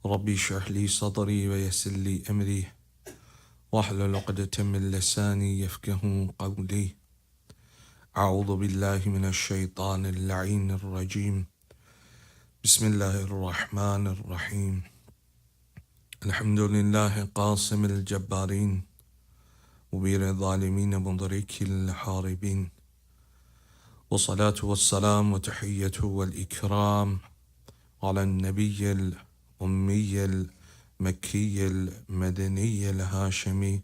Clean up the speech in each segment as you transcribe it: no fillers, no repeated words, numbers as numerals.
ربي اشرح لي صدري ويسر لي أمري واحلل عقدة من لساني يفقه قولي. أعوذ بالله من الشيطان اللعين الرجيم. بسم الله الرحمن الرحيم. الحمد لله قاسم الجبارين مبير الظالمين مضرك الحاربين، والصلاة والسلام وتحية والإكرام على النبي الأمي المكي المدني الهاشمي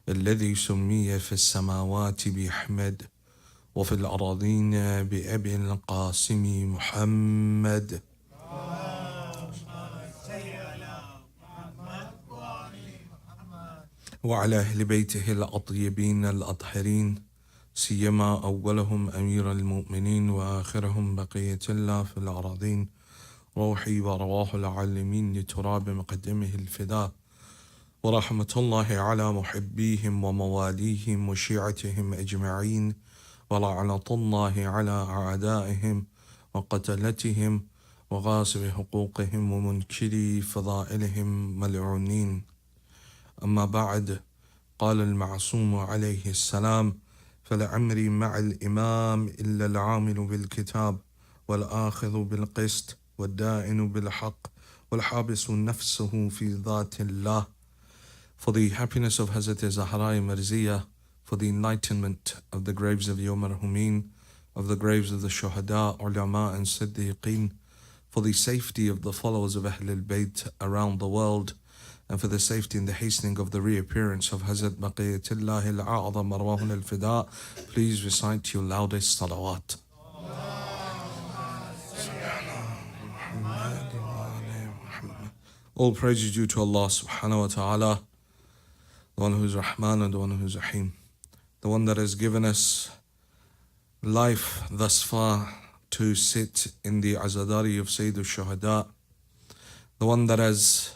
الذي سمي في السماوات بأحمد وفي الأراضين بأبي القاسم محمد. وعلى أهل بيته الأطيبين الأطهرين، سيما أولهم أمير المؤمنين وآخرهم بقية الله في الأراضين، روحي ورواه العالمين لتراب مقدمه الفداء، ورحمة الله على محبيهم ومواليهم وشيعتهم أجمعين، ولعنة الله على أعدائهم وقتلتهم وغاصب حقوقهم ومنكري فضائلهم ملعونين. أما بعد، قال المعصوم عليه السلام: فلعمري مع الإمام إلا العامل بالكتاب والآخذ بالقسط والدائن بالحق والحابس نفسه في ذات الله. For the happiness of Hazrat Zahra Marziyah, for the enlightenment of the graves of your marhumin, of the graves of the shuhada, ulama and siddiqeen, for the safety of the followers of Ahlul Bayt around the world, and for the safety and the hastening of the reappearance of Hazrat Baqiyatullah al-A'zam Arwahun al-Fida, please recite your loudest salawat. All praise is due to Allah subhanahu wa ta'ala, the one who is Rahman and the one who is Rahim, the one that has given us life thus far to sit in the azadari of Sayyid al-Shuhada, the one that has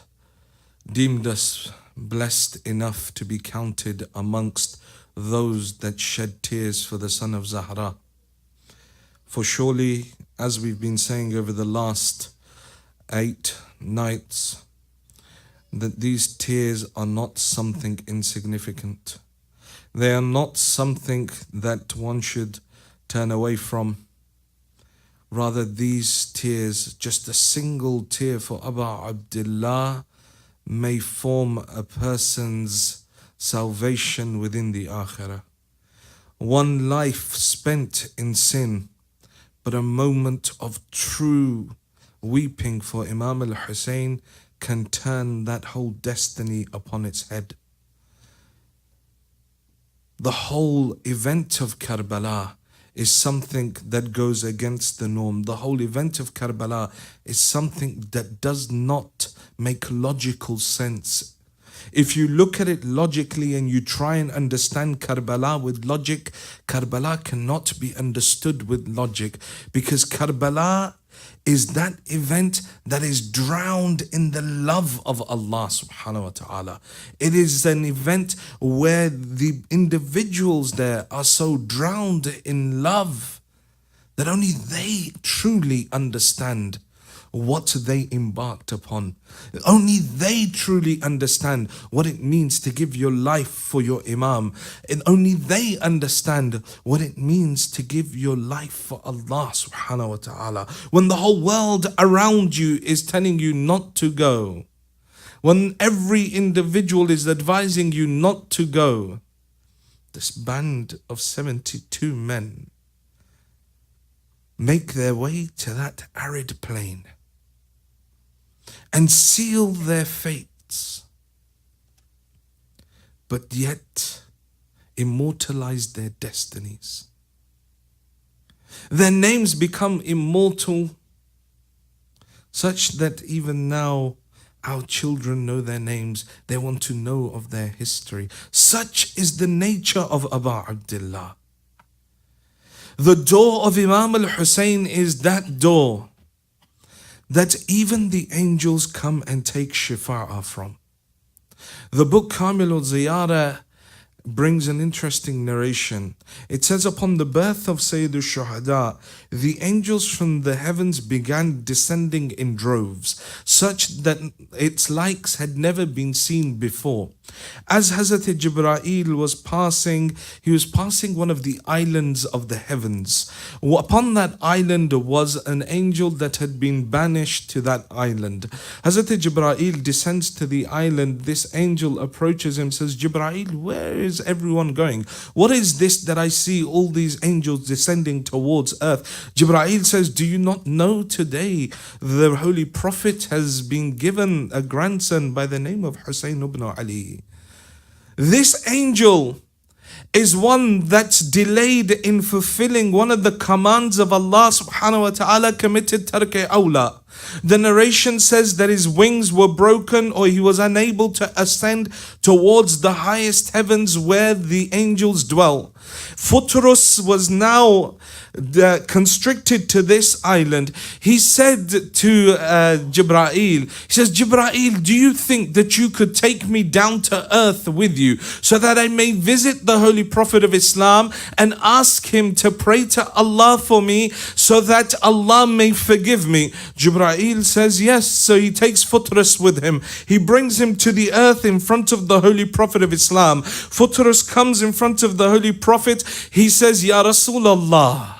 deemed us blessed enough to be counted amongst those that shed tears for the son of Zahra. For surely, as we've been saying over the last 8 nights, that these tears are not something insignificant. They are not something that one should turn away from. Rather, these tears, just a single tear for Abu Abdullah, may form a person's salvation within the Akhirah. One life spent in sin, but a moment of true weeping for Imam al-Hussein can turn that whole destiny upon its head. The whole event of Karbala is something that goes against the norm. The whole event of Karbala is something that does not make logical sense. If you look at it logically and you try and understand Karbala with logic, Karbala cannot be understood with logic, because Karbala is that event that is drowned in the love of Allah subhanahu wa ta'ala. It is an event where the individuals there are so drowned in love that only they truly understand what they embarked upon. Only they truly understand what it means to give your life for your Imam. And only they understand what it means to give your life for Allah subhanahu wa ta'ala. When the whole world around you is telling you not to go, when every individual is advising you not to go, this band of 72 men make their way to that arid plain and seal their fates, but yet immortalize their destinies. Their names become immortal, such that even now our children know their names. They want to know of their history. Such is the nature of Abu Abdullah. The door of Imam al-Hussein is that door that even the angels come and take shifa'ah from. The book Kamil al-Ziyara brings an interesting narration. It says, upon the birth of Sayyid al-Shuhada, the angels from the heavens began descending in droves, such that its likes had never been seen before. As Hazrat Jibreel was passing, he was passing one of the islands of the heavens. Upon that island was an angel that had been banished to that island. Hazrat Jibreel descends to the island. This angel approaches him, says, Jibreel, where is everyone going? What is this that I see all these angels descending towards earth? Jibreel says, do you not know today the Holy Prophet has been given a grandson by the name of Hussein ibn Ali? This angel is one that's delayed in fulfilling one of the commands of Allah subhanahu wa ta'ala, committed tarke awla. The narration says that his wings were broken, or he was unable to ascend towards the highest heavens where the angels dwell. Futrus was now constricted to this island. He said to Jibreel, he says, Jibreel, do you think that you could take me down to earth with you so that I may visit the Holy Prophet of Islam and ask him to pray to Allah for me so that Allah may forgive me? Jibreel says yes. So he takes Futrus with him. He brings him to the earth in front of the Holy Prophet of Islam. Futrus comes in front of the Holy Prophet. He says, Ya Rasulullah,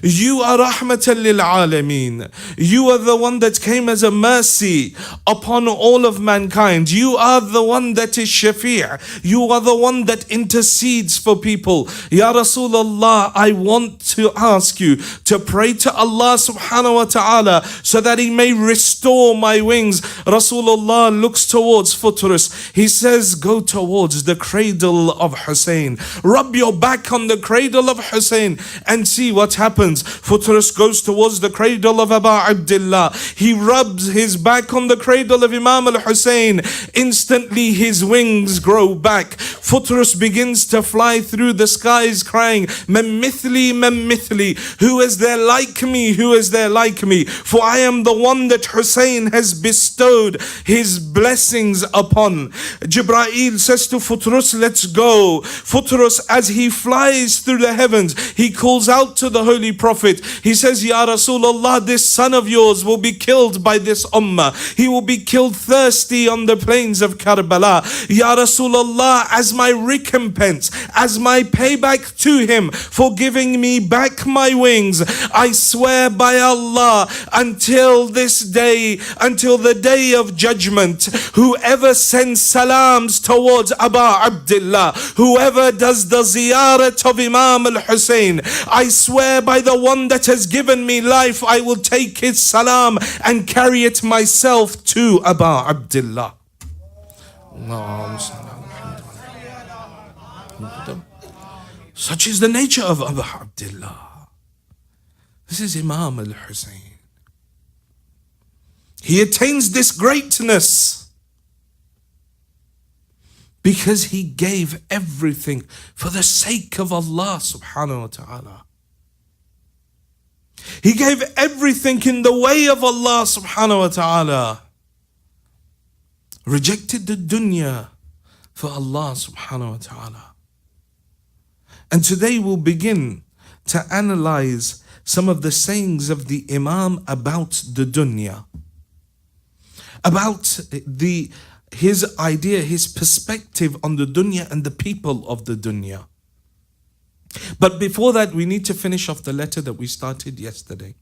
you are rahmatan lil alameen. You are the one that came as a mercy upon all of mankind. You are the one that is shafi'. You are the one that intercedes for people. Ya Rasulullah, I want to ask you to pray to Allah subhanahu wa ta'ala so that he may restore my wings. Rasulullah looks towards Futrus. He says, go towards the cradle of Hussein. Rub your back on the cradle of Hussein and see what happens. Futrus goes towards the cradle of Abu Abdullah. He rubs his back on the cradle of Imam al-Hussein. Instantly his wings grow back. Futrus begins to fly through the skies crying, Man mithli, who is there like me, who is there like me? For I am the one that Hussein has bestowed his blessings upon. Jibreel says to Futrus, let's go. Futrus, as he flies through the heavens, he calls out to the Holy Prophet. He says, Ya Rasulullah, this son of yours will be killed by this ummah. He will be killed thirsty on the plains of Karbala. Ya Rasulullah, as my recompense, as my payback to him for giving me back my wings, I swear by Allah, until this day, until the day of judgment, whoever sends salams towards Abu Abdullah, whoever does the ziyarat of Imam al-Hussein, I swear by the one that has given me life, I will take his salam and carry it myself to Abu Abdullah. Such is the nature of Abu Abdullah. This is Imam al-Hussein. He attains this greatness because he gave everything for the sake of Allah subhanahu wa ta'ala. He gave everything in the way of Allah subhanahu wa ta'ala. Rejected the dunya for Allah subhanahu wa ta'ala. And today we'll begin to analyze some of the sayings of the Imam about the dunya. About his idea, his perspective on the dunya and the people of the dunya. But before that, we need to finish off the letter that we started yesterday.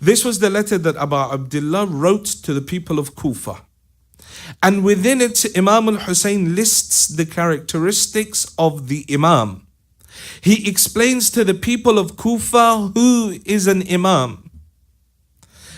This was the letter that Abu Abdullah wrote to the people of Kufa. And within it, Imam al-Hussein lists the characteristics of the Imam. He explains to the people of Kufa who is an Imam.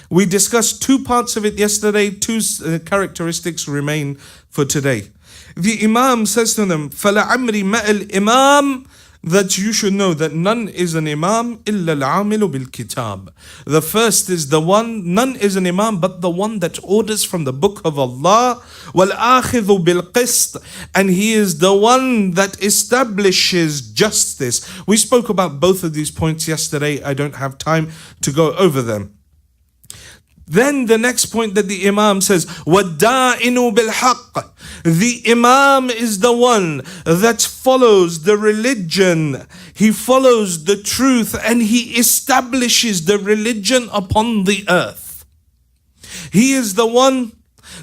We discussed two parts of it yesterday. Two characteristics remain for today. The Imam says to them, فَلَعَمْرِ مَأَ الْإِمَامِ, that you should know that none is an Imam إِلَّا الْعَامِلُ بِالْكِتَابِ. The first is the one, none is an Imam but the one that orders from the book of Allah. وَالْآخِذُ بِالْقِسْطِ, and he is the one that establishes justice. We spoke about both of these points yesterday. I don't have time to go over them. Then the next point that the Imam says, وَالدَّائِنُ بِالْحَقِّ. The Imam is the one that follows the religion. He follows the truth and he establishes the religion upon the earth. He is the one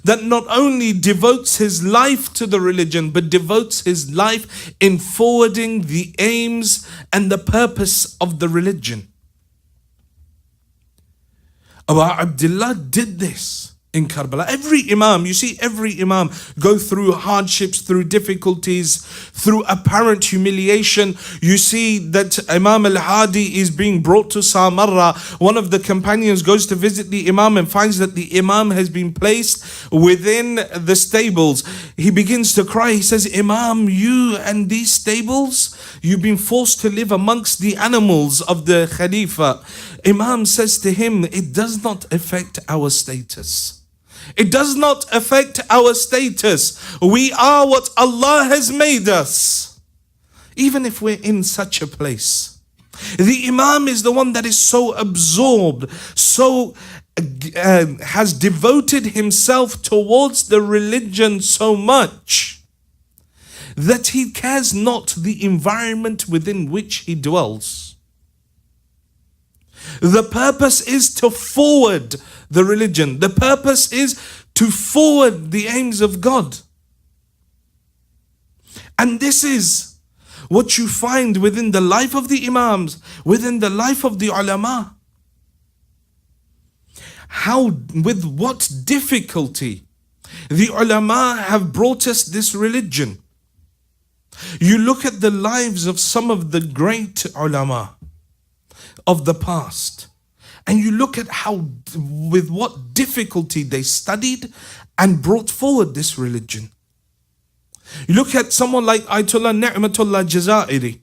that not only devotes his life to the religion, but devotes his life in forwarding the aims and the purpose of the religion. Abu Abdullah did this in Karbala. Every Imam, you see every Imam go through hardships, through difficulties, through apparent humiliation. You see that Imam al-Hadi is being brought to Samarra. One of the companions goes to visit the Imam and finds that the Imam has been placed within the stables. He begins to cry. He says, Imam, you and these stables, you've been forced to live amongst the animals of the Khalifa. Imam says to him, it does not affect our status. It does not affect our status. We are what Allah has made us. Even if we're in such a place. The Imam is the one that is so absorbed, so has devoted himself towards the religion so much that he cares not the environment within which he dwells. The purpose is to forward the religion. The purpose is to forward the aims of God. And this is what you find within the life of the Imams, within the life of the ulama. How, with what difficulty the ulama have brought us this religion. You look at the lives of some of the great ulama of the past, and you look at how, with what difficulty they studied and brought forward this religion. You look at someone like Ayatollah Ni'matullah Jazairi.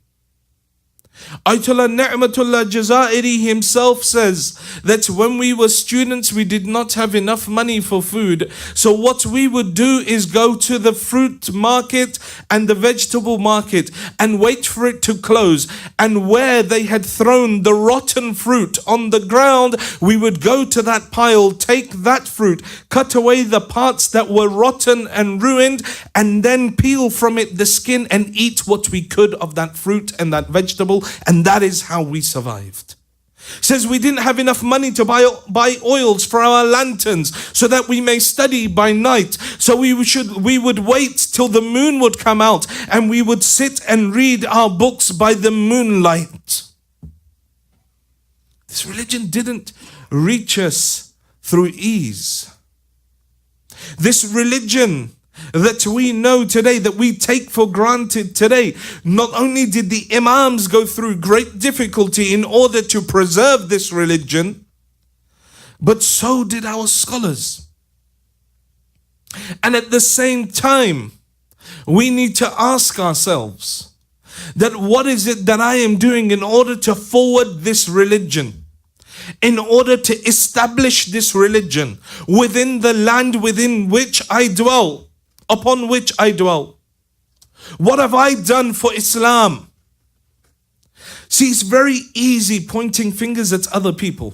Ayatollah Ni'matullah Jazairi himself says that when we were students, we did not have enough money for food. So what we would do is go to the fruit market and the vegetable market and wait for it to close. And where they had thrown the rotten fruit on the ground, we would go to that pile, take that fruit, cut away the parts that were rotten and ruined, and then peel from it the skin and eat what we could of that fruit and that vegetable. And that is how we survived. Says we didn't have enough money to buy oils for our lanterns so that we may study by night. So we would wait till the moon would come out and we would sit and read our books by the moonlight. This religion didn't reach us through ease. This religion that we know today, that we take for granted today, not only did the Imams go through great difficulty in order to preserve this religion, but so did our scholars. And at the same time, we need to ask ourselves that what is it that I am doing in order to forward this religion, in order to establish this religion within the land within which I dwell, upon which I dwell. What have I done for Islam? See, it's very easy pointing fingers at other people.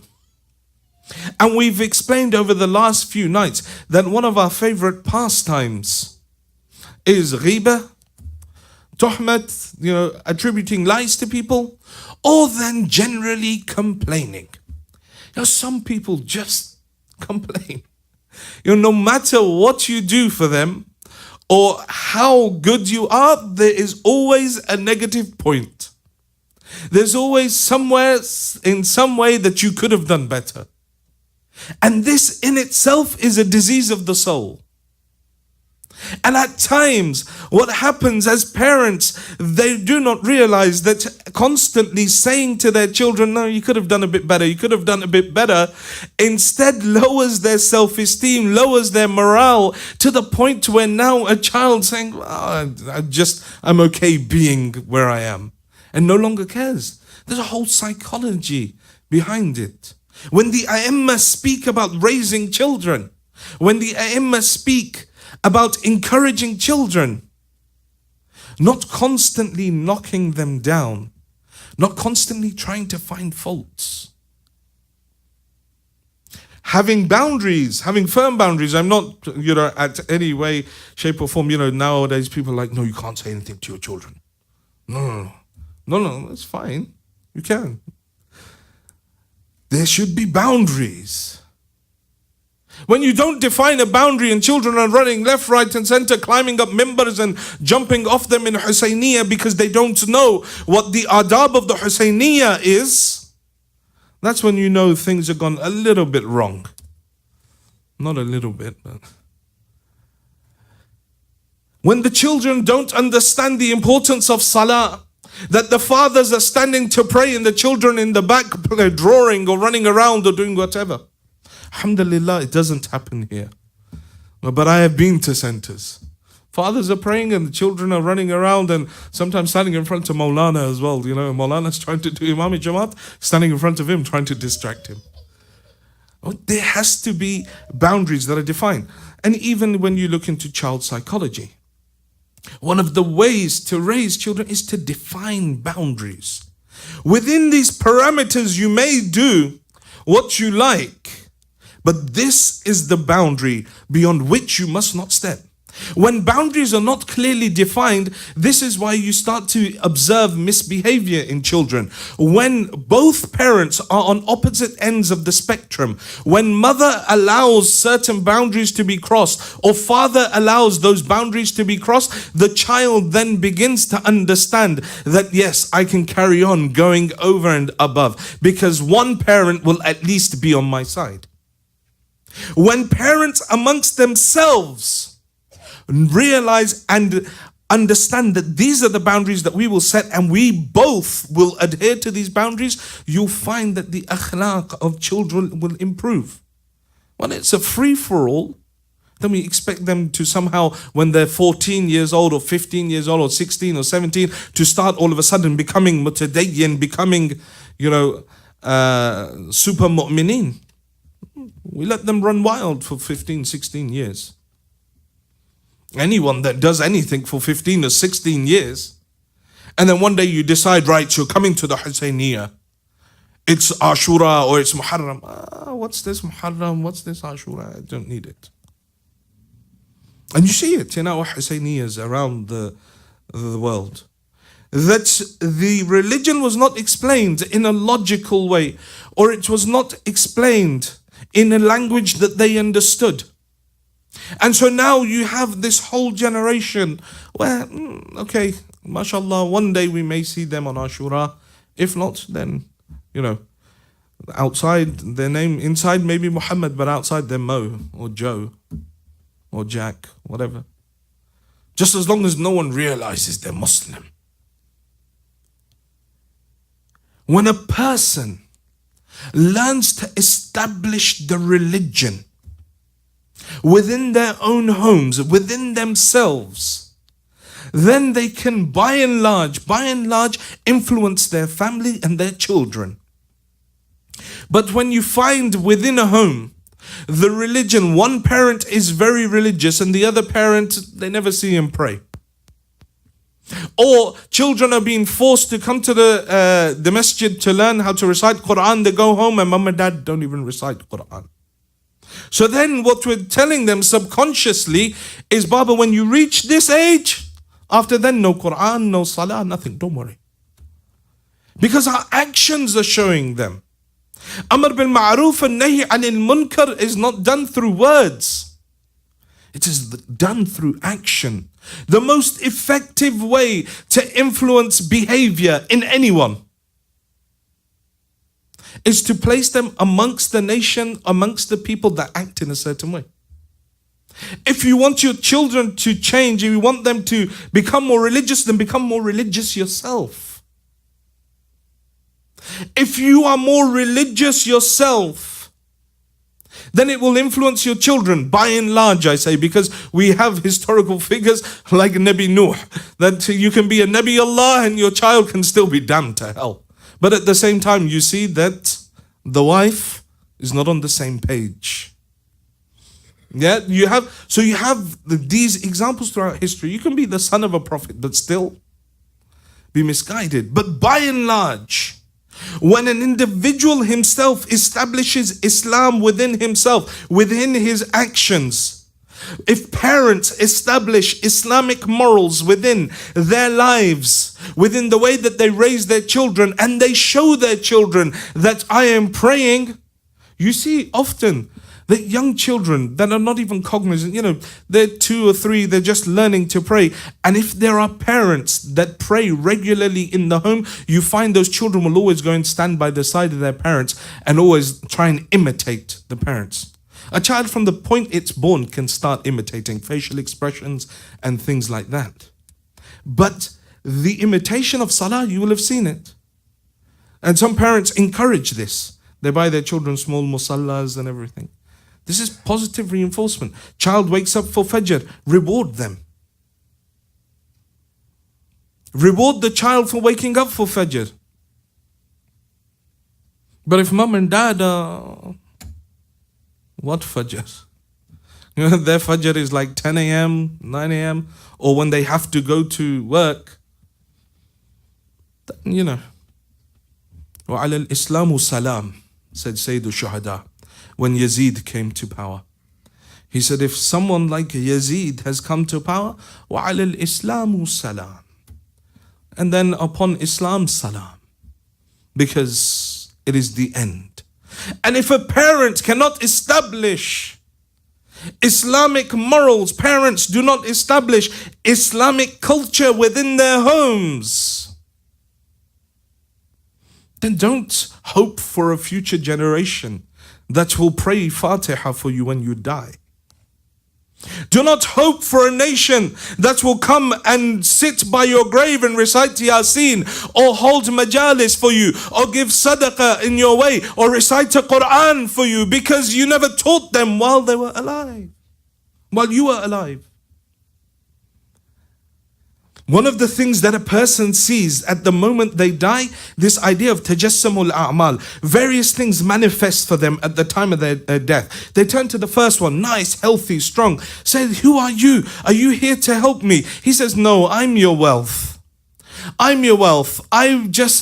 And we've explained over the last few nights that one of our favorite pastimes is ghiba, tuhmat, attributing lies to people, or then generally complaining. Some people just complain. No matter what you do for them, or how good you are, there is always a negative point. There's always somewhere, in some way, that you could have done better. And this in itself is a disease of the soul. And at times, what happens as parents, they do not realize that constantly saying to their children, no, you could have done a bit better, you could have done a bit better, instead lowers their self-esteem, lowers their morale, to the point where now a child saying, I'm okay being where I am, and no longer cares. There's a whole psychology behind it. When the A'imma speak about raising children, when the A'imma speak about encouraging children, not constantly knocking them down, not constantly trying to find faults. having boundaries, having firm boundaries. I'm not, at any way, shape or form, nowadays people are like, no, you can't say anything to your children. No, it's fine. You can. There should be boundaries. When you don't define a boundary and children are running left, right and center, climbing up mimbars and jumping off them in Husayniyah because they don't know what the adab of the Husayniyah is, that's when you know things have gone a little bit wrong. Not a little bit, but... When the children don't understand the importance of salah, that the fathers are standing to pray and the children in the back drawing or running around or doing whatever. Alhamdulillah, it doesn't happen here. But I have been to centers. Fathers are praying and the children are running around and sometimes standing in front of Maulana as well. Maulana's trying to do Imam Jamaat, standing in front of him, trying to distract him. There has to be boundaries that are defined. And even when you look into child psychology, one of the ways to raise children is to define boundaries. Within these parameters, you may do what you like, but this is the boundary beyond which you must not step. When boundaries are not clearly defined, this is why you start to observe misbehavior in children. When both parents are on opposite ends of the spectrum, when mother allows certain boundaries to be crossed, or father allows those boundaries to be crossed, the child then begins to understand that yes, I can carry on going over and above because one parent will at least be on my side. When parents amongst themselves realize and understand that these are the boundaries that we will set and we both will adhere to these boundaries, you'll find that the akhlaq of children will improve. When it's a free-for-all, then we expect them to somehow, when they're 14 years old or 15 years old or 16 or 17, to start all of a sudden becoming mutadayyin, becoming, super mu'mineen. We let them run wild for 15, 16 years. Anyone that does anything for 15 or 16 years, and then one day you decide, right, you're coming to the Husayniyah. It's Ashura or it's Muharram. What's this Muharram? What's this Ashura? I don't need it. And you see it in our Husayniyahs around the world. That the religion was not explained in a logical way, or it was not explained in a language that they understood. And so now you have this whole generation where, okay, mashallah, one day we may see them on Ashura. If not, then, outside their name, inside maybe Muhammad, but outside they're Mo or Joe or Jack, whatever. Just as long as no one realizes they're Muslim. When a person learns to establish the religion within their own homes, within themselves, then they can by and large influence their family and their children. But when you find within a home the religion, one parent is very religious and the other parent, they never see him pray. Or children are being forced to come to the masjid to learn how to recite Quran, they go home and mom and dad don't even recite Quran. So then what we're telling them subconsciously is, Baba, when you reach this age, after then no Quran, no Salah, nothing, don't worry. Because our actions are showing them. Amr bil Ma'ruf and Nahi anil Munkar is not done through words. It is done through action. The most effective way to influence behavior in anyone is to place them amongst the nation, amongst the people that act in a certain way. If you want your children to change, if you want them to become more religious, then become more religious yourself. If you are more religious yourself, then it will influence your children, by and large, I say, because we have historical figures like Nabi Nuh, that you can be a Nabi Allah and your child can still be damned to hell. But at the same time, you see that the wife is not on the same page. Yeah, you have these examples throughout history. You can be the son of a prophet, but still be misguided. But by and large, When an individual himself establishes Islam within himself, within his actions, if parents establish Islamic morals within their lives, within the way that they raise their children, and they show their children that I am praying, you see often that young children that are not even cognizant, they're 2 or 3, they're just learning to pray. And if there are parents that pray regularly in the home, you find those children will always go and stand by the side of their parents and always try and imitate the parents. A child from the point it's born can start imitating facial expressions and things like that. But the imitation of salah, you will have seen it. And some parents encourage this. They buy their children small musallas and everything. This is positive reinforcement. Child wakes up for Fajr, reward them. Reward the child for waking up for Fajr. But if mum and dad are, what Fajr? Their Fajr is like 10 a.m., 9 a.m., or when they have to go to work, وَعَلَى الْإِسْلَامُ salam, said Sayyid al-Shuhada. When Yazid came to power, he said, if someone like Yazid has come to power, وَعَلَى الْإِسْلَامُ salam, and then upon Islam salam, because it is the end. And if a parent cannot establish Islamic morals, parents do not establish Islamic culture within their homes, then don't hope for a future generation that will pray Fatiha for you when you die. Do not hope for a nation that will come and sit by your grave and recite Yasin, or hold Majlis for you, or give Sadaqah in your way, or recite a Quran for you, because you never taught them while they were alive, while you were alive. One of the things that a person sees at the moment they die, this idea of tajassumul a'mal, various things manifest for them at the time of their death. They turn to the first one, nice, healthy, strong, say, who are you? Are you here to help me? He says, no, I'm your wealth. I'm your wealth. I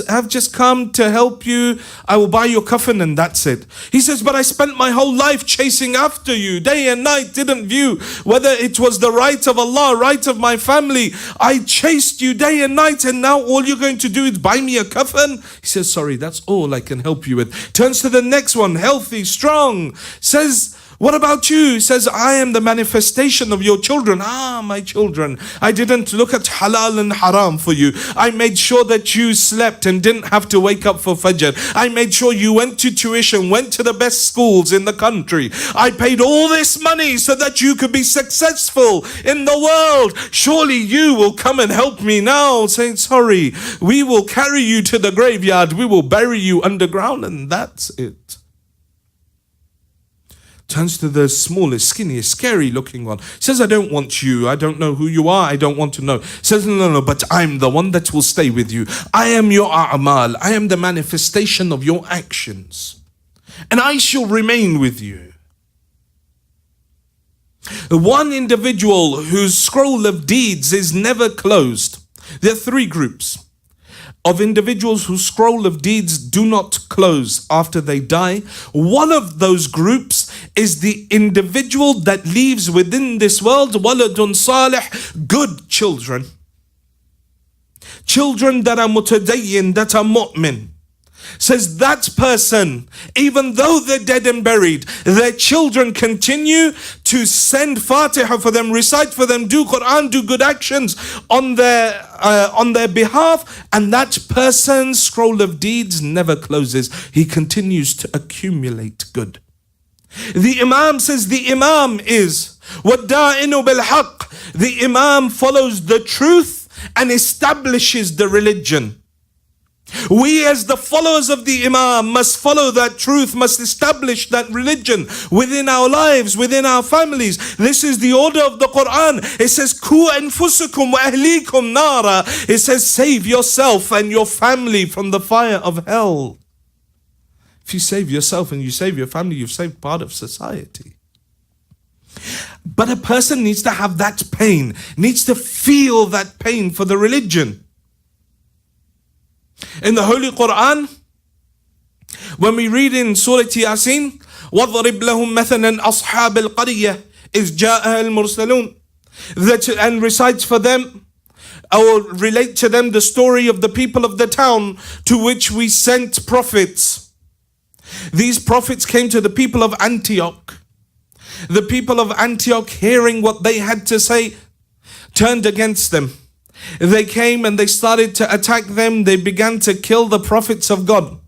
have just come to help you. I will buy your coffin and that's it. He says, but I spent my whole life chasing after you, day and night, didn't view whether it was the right of Allah, right of my family. I chased you day and night, and now all you're going to do is buy me a coffin? He says, sorry, that's all I can help you with. Turns to the next one, healthy, strong, says, what about you? He says, I am the manifestation of your children. My children. I didn't look at halal and haram for you. I made sure that you slept and didn't have to wake up for Fajr. I made sure you went to tuition, went to the best schools in the country. I paid all this money so that you could be successful in the world. Surely you will come and help me now. Saying, sorry, we will carry you to the graveyard. We will bury you underground, and that's it. Turns to the smallest, skinniest, scary looking one. Says, I don't want you. I don't know who you are. I don't want to know. Says, no, but I'm the one that will stay with you. I am your a'mal. I am the manifestation of your actions. And I shall remain with you. One individual whose scroll of deeds is never closed. There are 3 groups of individuals whose scroll of deeds do not close after they die. One of those groups is the individual that leaves within this world waladun salih, good children. Children that are mutadayyin, that are mu'min. Says that person, even though they're dead and buried, their children continue to send Fatiha for them, recite for them, do Quran, do good actions on their behalf, and that person's scroll of deeds never closes. He continues to accumulate good. The Imam says the Imam is وَالدَّائِنُ بِالْحَقِّ. The Imam follows the truth and establishes the religion. We as the followers of the Imam must follow that truth, must establish that religion within our lives, within our families. This is the order of the Quran. It says, Ku anfusukum wa ahlikum nara. It says, save yourself and your family from the fire of hell. If you save yourself and you save your family, you've saved part of society. But a person needs to have that pain, needs to feel that pain for the religion. In the Holy Quran, When we read in Surah Yasin, وَضْرِبْ لَهُمْ مَثَلًا أَصْحَابَ الْقَرْيَةِ إِذْ جَاءَهَا الْمُرْسَلُونَ, that and recites for them or relate to them the story of the people of the town to which we sent prophets. These prophets came to the people of Antioch. The people of Antioch, hearing what they had to say, turned against them. They came and they started to attack them. They began to kill the prophets of God.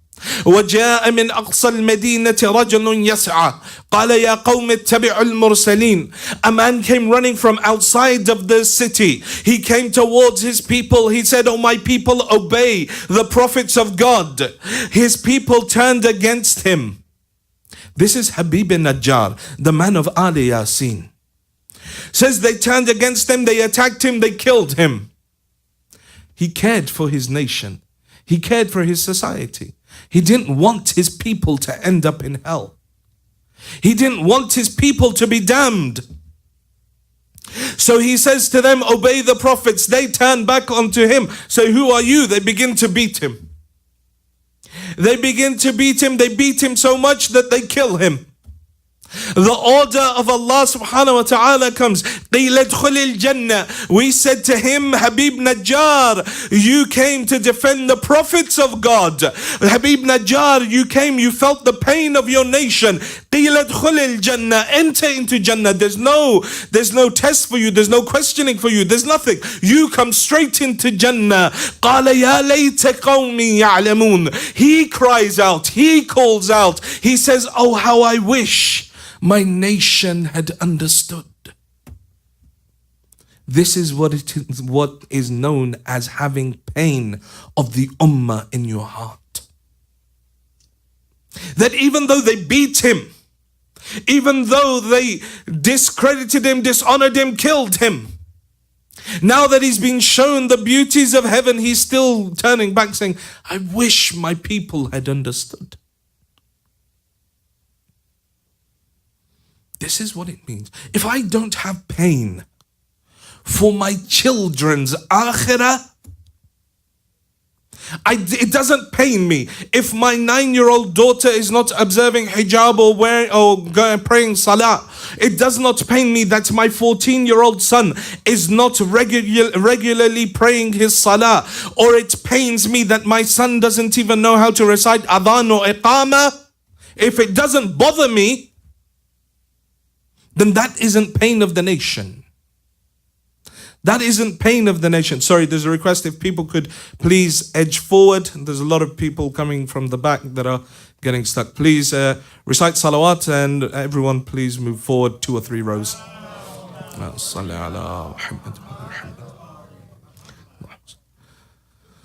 وَجَاءَ مِنْ أَقْصَى الْمَدِينَةِ رَجُلٌ يَسْعَى قَالَ يَا قَوْمِ اتَّبِعُوا الْمُرْسَلِينَ. A man came running from outside of the city. He came towards his people. He said, "Oh my people, obey the prophets of God." His people turned against him. This is Habib Najjar, the man of Ali Yasin. Says they turned against him, they attacked him, they killed him. He cared for his nation. He cared for his society. He didn't want his people to end up in hell. He didn't want his people to be damned. So he says to them, obey the prophets. They turn back onto him. Say, who are you? They begin to beat him. They begin to beat him. They beat him so much that they kill him. The order of Allah subhanahu wa ta'ala comes. We said to him, Habib Najjar, you came to defend the prophets of God. Habib Najjar, you came, you felt the pain of your nation. Enter into Jannah. There's no test for you. There's no questioning for you. There's nothing. You come straight into Jannah. He cries out. He calls out. He says, oh, how I wish my nation had understood. This is what is known as having pain of the ummah in your heart. That even though they beat him, even though they discredited him, dishonored him, killed him, now that he's been shown the beauties of heaven, he's still turning back saying, I wish my people had understood. This is what it means. If I don't have pain for my children's akhirah, it doesn't pain me. If my 9-year-old daughter is not observing hijab or praying salah, it does not pain me that my 14-year-old son is not regularly praying his salah. Or it pains me that my son doesn't even know how to recite adhan or iqamah. If it doesn't bother me, then that isn't pain of the nation. That isn't pain of the nation. Sorry, there's a request if people could please edge forward. There's a lot of people coming from the back that are getting stuck. Please recite salawat and everyone please move forward 2 or 3 rows.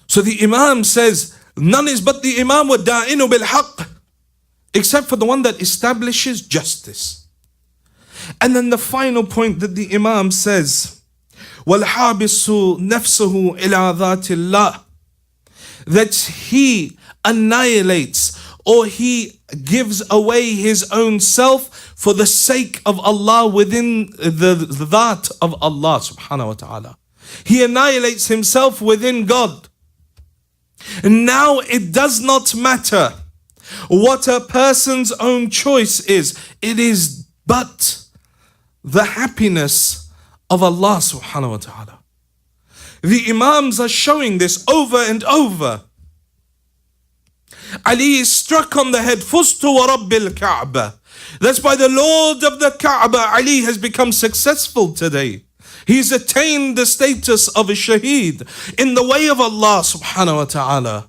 So the Imam says, none is but the Imam wa da'inu bil haqq, except for the one that establishes justice. And then the final point that the Imam says, وَالْحَابِسُ نَفْسُهُ إِلَىٰ ذَاتِ اللَّهِ, that he annihilates or he gives away his own self for the sake of Allah within the that of Allah subhanahu wa ta'ala. He annihilates himself within God. And now it does not matter what a person's own choice is. It is but the happiness of Allah subhanahu wa ta'ala. The Imams are showing this over and over. Ali is struck on the head. Fustu wa Rabbil Kaaba. That's by the Lord of the Kaaba. Ali has become successful today. He's attained the status of a shaheed in the way of Allah subhanahu wa ta'ala.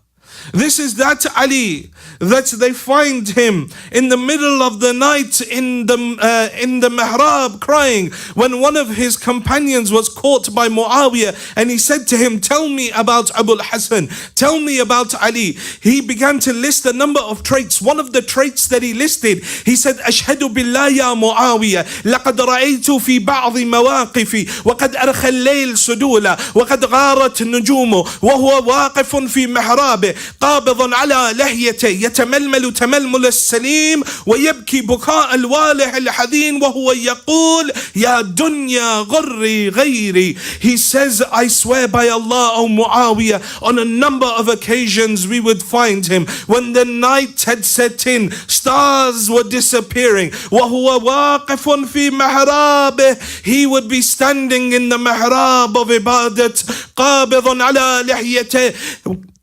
This is that Ali that they find him in the middle of the night in the mihrab crying when one of his companions was caught by Muawiyah and he said to him, tell me about Abu al-Hasan, tell me about Ali. He began to list a number of traits. One of the traits that he listed, he said, Ashhadu billah ya Muawiyah, laqad ra'aytu fi ba'dhi mawaqifi wa qad arkha al-layl sudula wa qad gharat nujumu wa huwa waqifun fi mihrabe قابض على لحيته يتململ تململ السليم ويبكي بكاء الوالح الحزين وهو يقول يا دنيا غري غيري. He says, I swear by Allah, O Muawiyah, on a number of occasions we would find him when the night had set in, stars were disappearing. وهو واقف في محرابه, he would be standing in the mihrab of ibadat, قابض على لحيته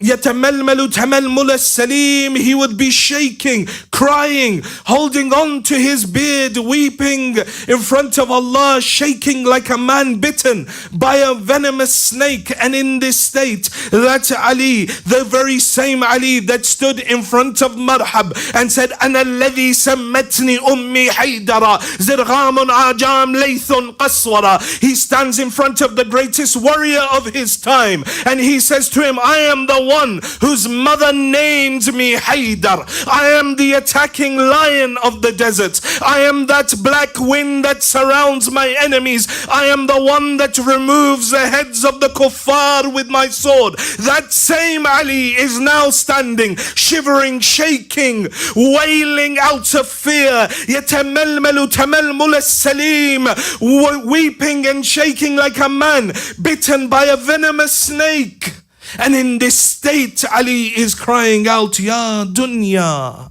يتململ تململ السليم, he would be shaking, crying, holding on to his beard, weeping in front of Allah, shaking like a man bitten by a venomous snake. And in this state, that Ali, the very same Ali that stood in front of Marhab and said, أنا الذي سمتني أمي حيدرا زرغام عجام ليث قسورا, he stands in front of the greatest warrior of his time and he says to him, I am the one whose mother named me Haydar. I am the attacking lion of the desert. I am that black wind that surrounds my enemies. I am the one that removes the heads of the kuffar with my sword. That same Ali is now standing, shivering, shaking, wailing out of fear. يتململ تململ السليم, weeping and shaking like a man bitten by a venomous snake. And in this state, Ali is crying out, Ya dunya,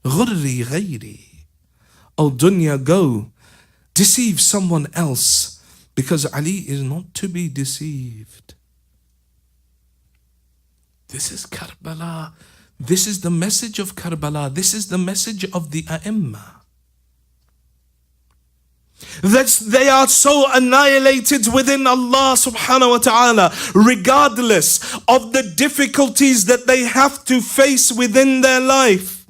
ghurri ghayri. Oh dunya, go, deceive someone else, because Ali is not to be deceived. This is Karbala. This is the message of Karbala. This is the message of the A'imma. That they are so annihilated within Allah subhanahu wa ta'ala, regardless of the difficulties that they have to face within their life.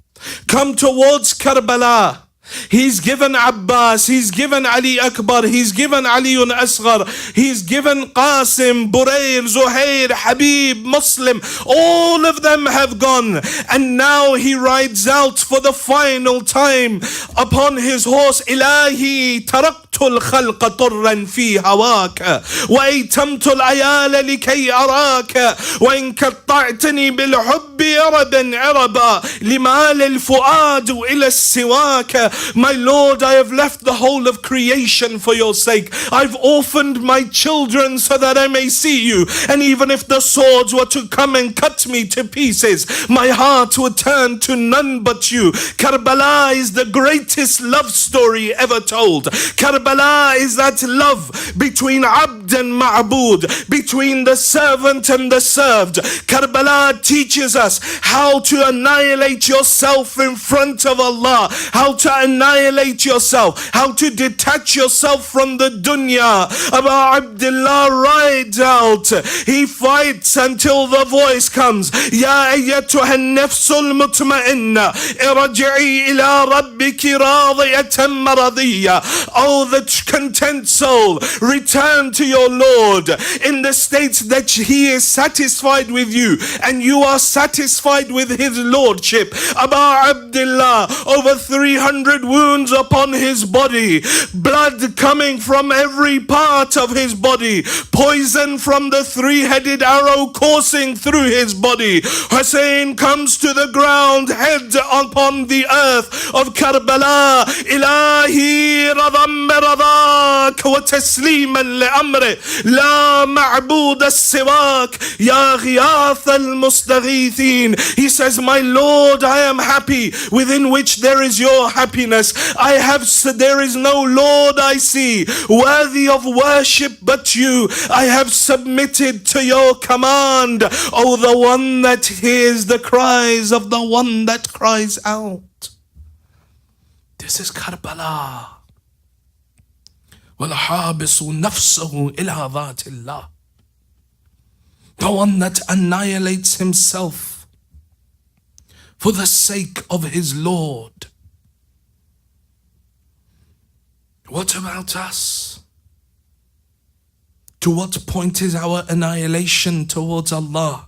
Come towards Karbala. He's given Abbas, he's given Ali Akbar, he's given Aliun Asghar, he's given Qasim, Burayr, Zuhair, Habib, Muslim. All of them have gone. And now he rides out for the final time upon his horse. Ilahi taraktu al-khalqa turran fi hawaka wa aytamtu al-ayala likay araka wa in qatta'tani bil-hubbi araban araba limal al-fuadu ila al-siwaka. My Lord, I have left the whole of creation for your sake. I've orphaned my children so that I may see you. And even if the swords were to come and cut me to pieces, my heart would turn to none but you. Karbala is the greatest love story ever told. Karbala is that love between Abd and Ma'bud, between the servant and the served. Karbala teaches us how to annihilate yourself in front of Allah, how to annihilate yourself, how to detach yourself from the dunya. Abu Abdullah rides out, he fights until the voice comes, Ya ayyatuha an-nafsul mutma'inna irji'i ila rabbiki radiyatan maradiyya. Oh, the content soul, return to your Lord in the state that he is satisfied with you and you are satisfied with his lordship. Abu Abdullah, over 300 wounds upon his body, blood coming from every part of his body, poison from the three-headed arrow coursing through his body. Hussein comes to the ground, head upon the earth of Karbala. Ilahi radam radak wa tasliman li amri la ma'bud as-siwak ya ghiyath al-mustaghithin. He says, my Lord, I am happy within which there is your happiness. There is no Lord I see worthy of worship but you. I have submitted to your command, O the one that hears the cries of the one that cries out. This is Karbala. وَالْحَابِسُ نَفْسَهُ إِلَى ذَاتِ اللَّهِ. The one that annihilates himself for the sake of his Lord. What about us? To what point is our annihilation towards Allah?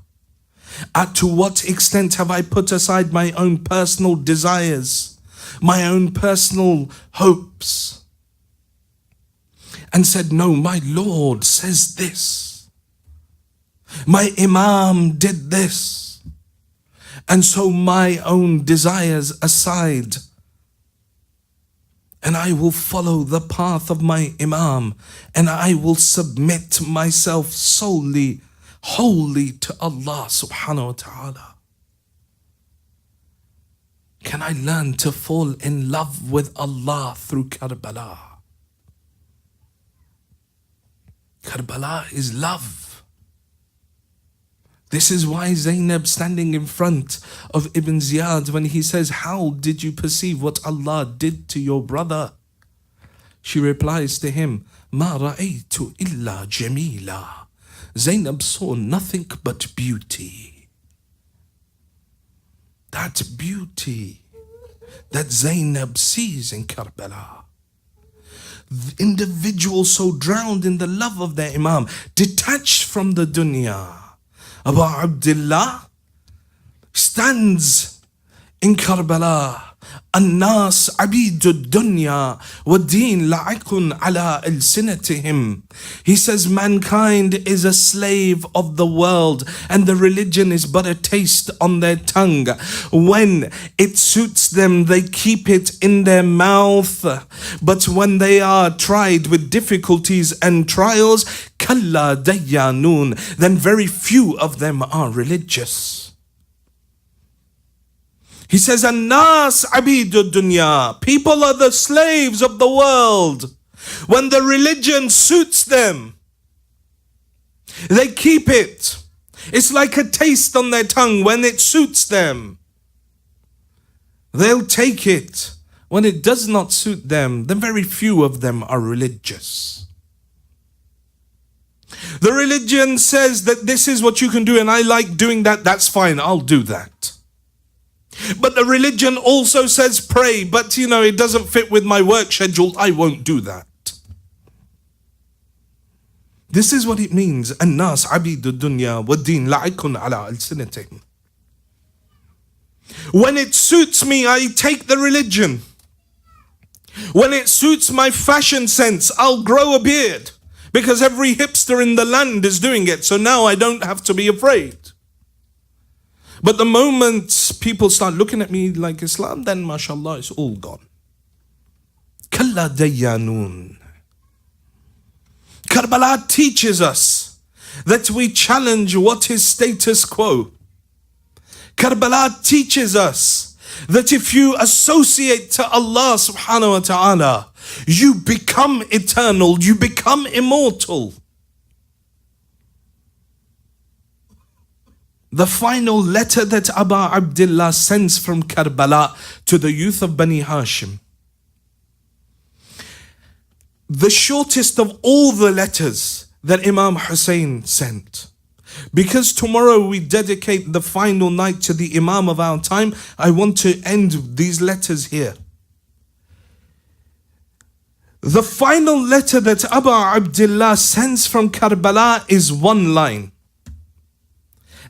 To what extent have I put aside my own personal desires, my own personal hopes, and said, no, my Lord says this. My Imam did this. And so my own desires aside, and I will follow the path of my Imam, and I will submit myself solely, wholly to Allah subhanahu wa ta'ala. Can I learn to fall in love with Allah through Karbala? Karbala is love. This is why Zainab standing in front of Ibn Ziyad when he says, how did you perceive what Allah did to your brother? She replies to him, Ma ra'aytu illa jamila. Zainab saw nothing but beauty. That beauty that Zainab sees in Karbala. The individuals so drowned in the love of their Imam, detached from the dunya. Abu Abdullah stands in Karbala. الناس عبيد الدنيا والدين لعق على ألسنتهم. He says mankind is a slave of the world and the religion is but a taste on their tongue. When it suits them, they keep it in their mouth. But when they are tried with difficulties and trials, كلا ديانون, then very few of them are religious. He says, An-nas abidu dunya. People are the slaves of the world. When the religion suits them, they keep it. It's like a taste on their tongue. When it suits them, they'll take it. When it does not suit them, then very few of them are religious. The religion says that this is what you can do and I like doing that, that's fine, I'll do that. But the religion also says pray, but it doesn't fit with my work schedule, I won't do that. This is what it means. An-nas abidu dunya wa din la'ikun ala al-sinatihim. When it suits me, I take the religion. When it suits my fashion sense, I'll grow a beard. Because every hipster in the land is doing it, so now I don't have to be afraid. But the moment people start looking at me like Islam, then mashallah, it's all gone. Kalla dayanun. Karbala teaches us that we challenge what is status quo. Karbala teaches us that if you associate to Allah subhanahu wa ta'ala, you become eternal, you become immortal. The final letter that Abu Abdullah sends from Karbala to the youth of Bani Hashim. The shortest of all the letters that Imam Hussein sent. Because tomorrow we dedicate the final night to the Imam of our time, I want to end these letters here. The final letter that Abu Abdullah sends from Karbala is one line.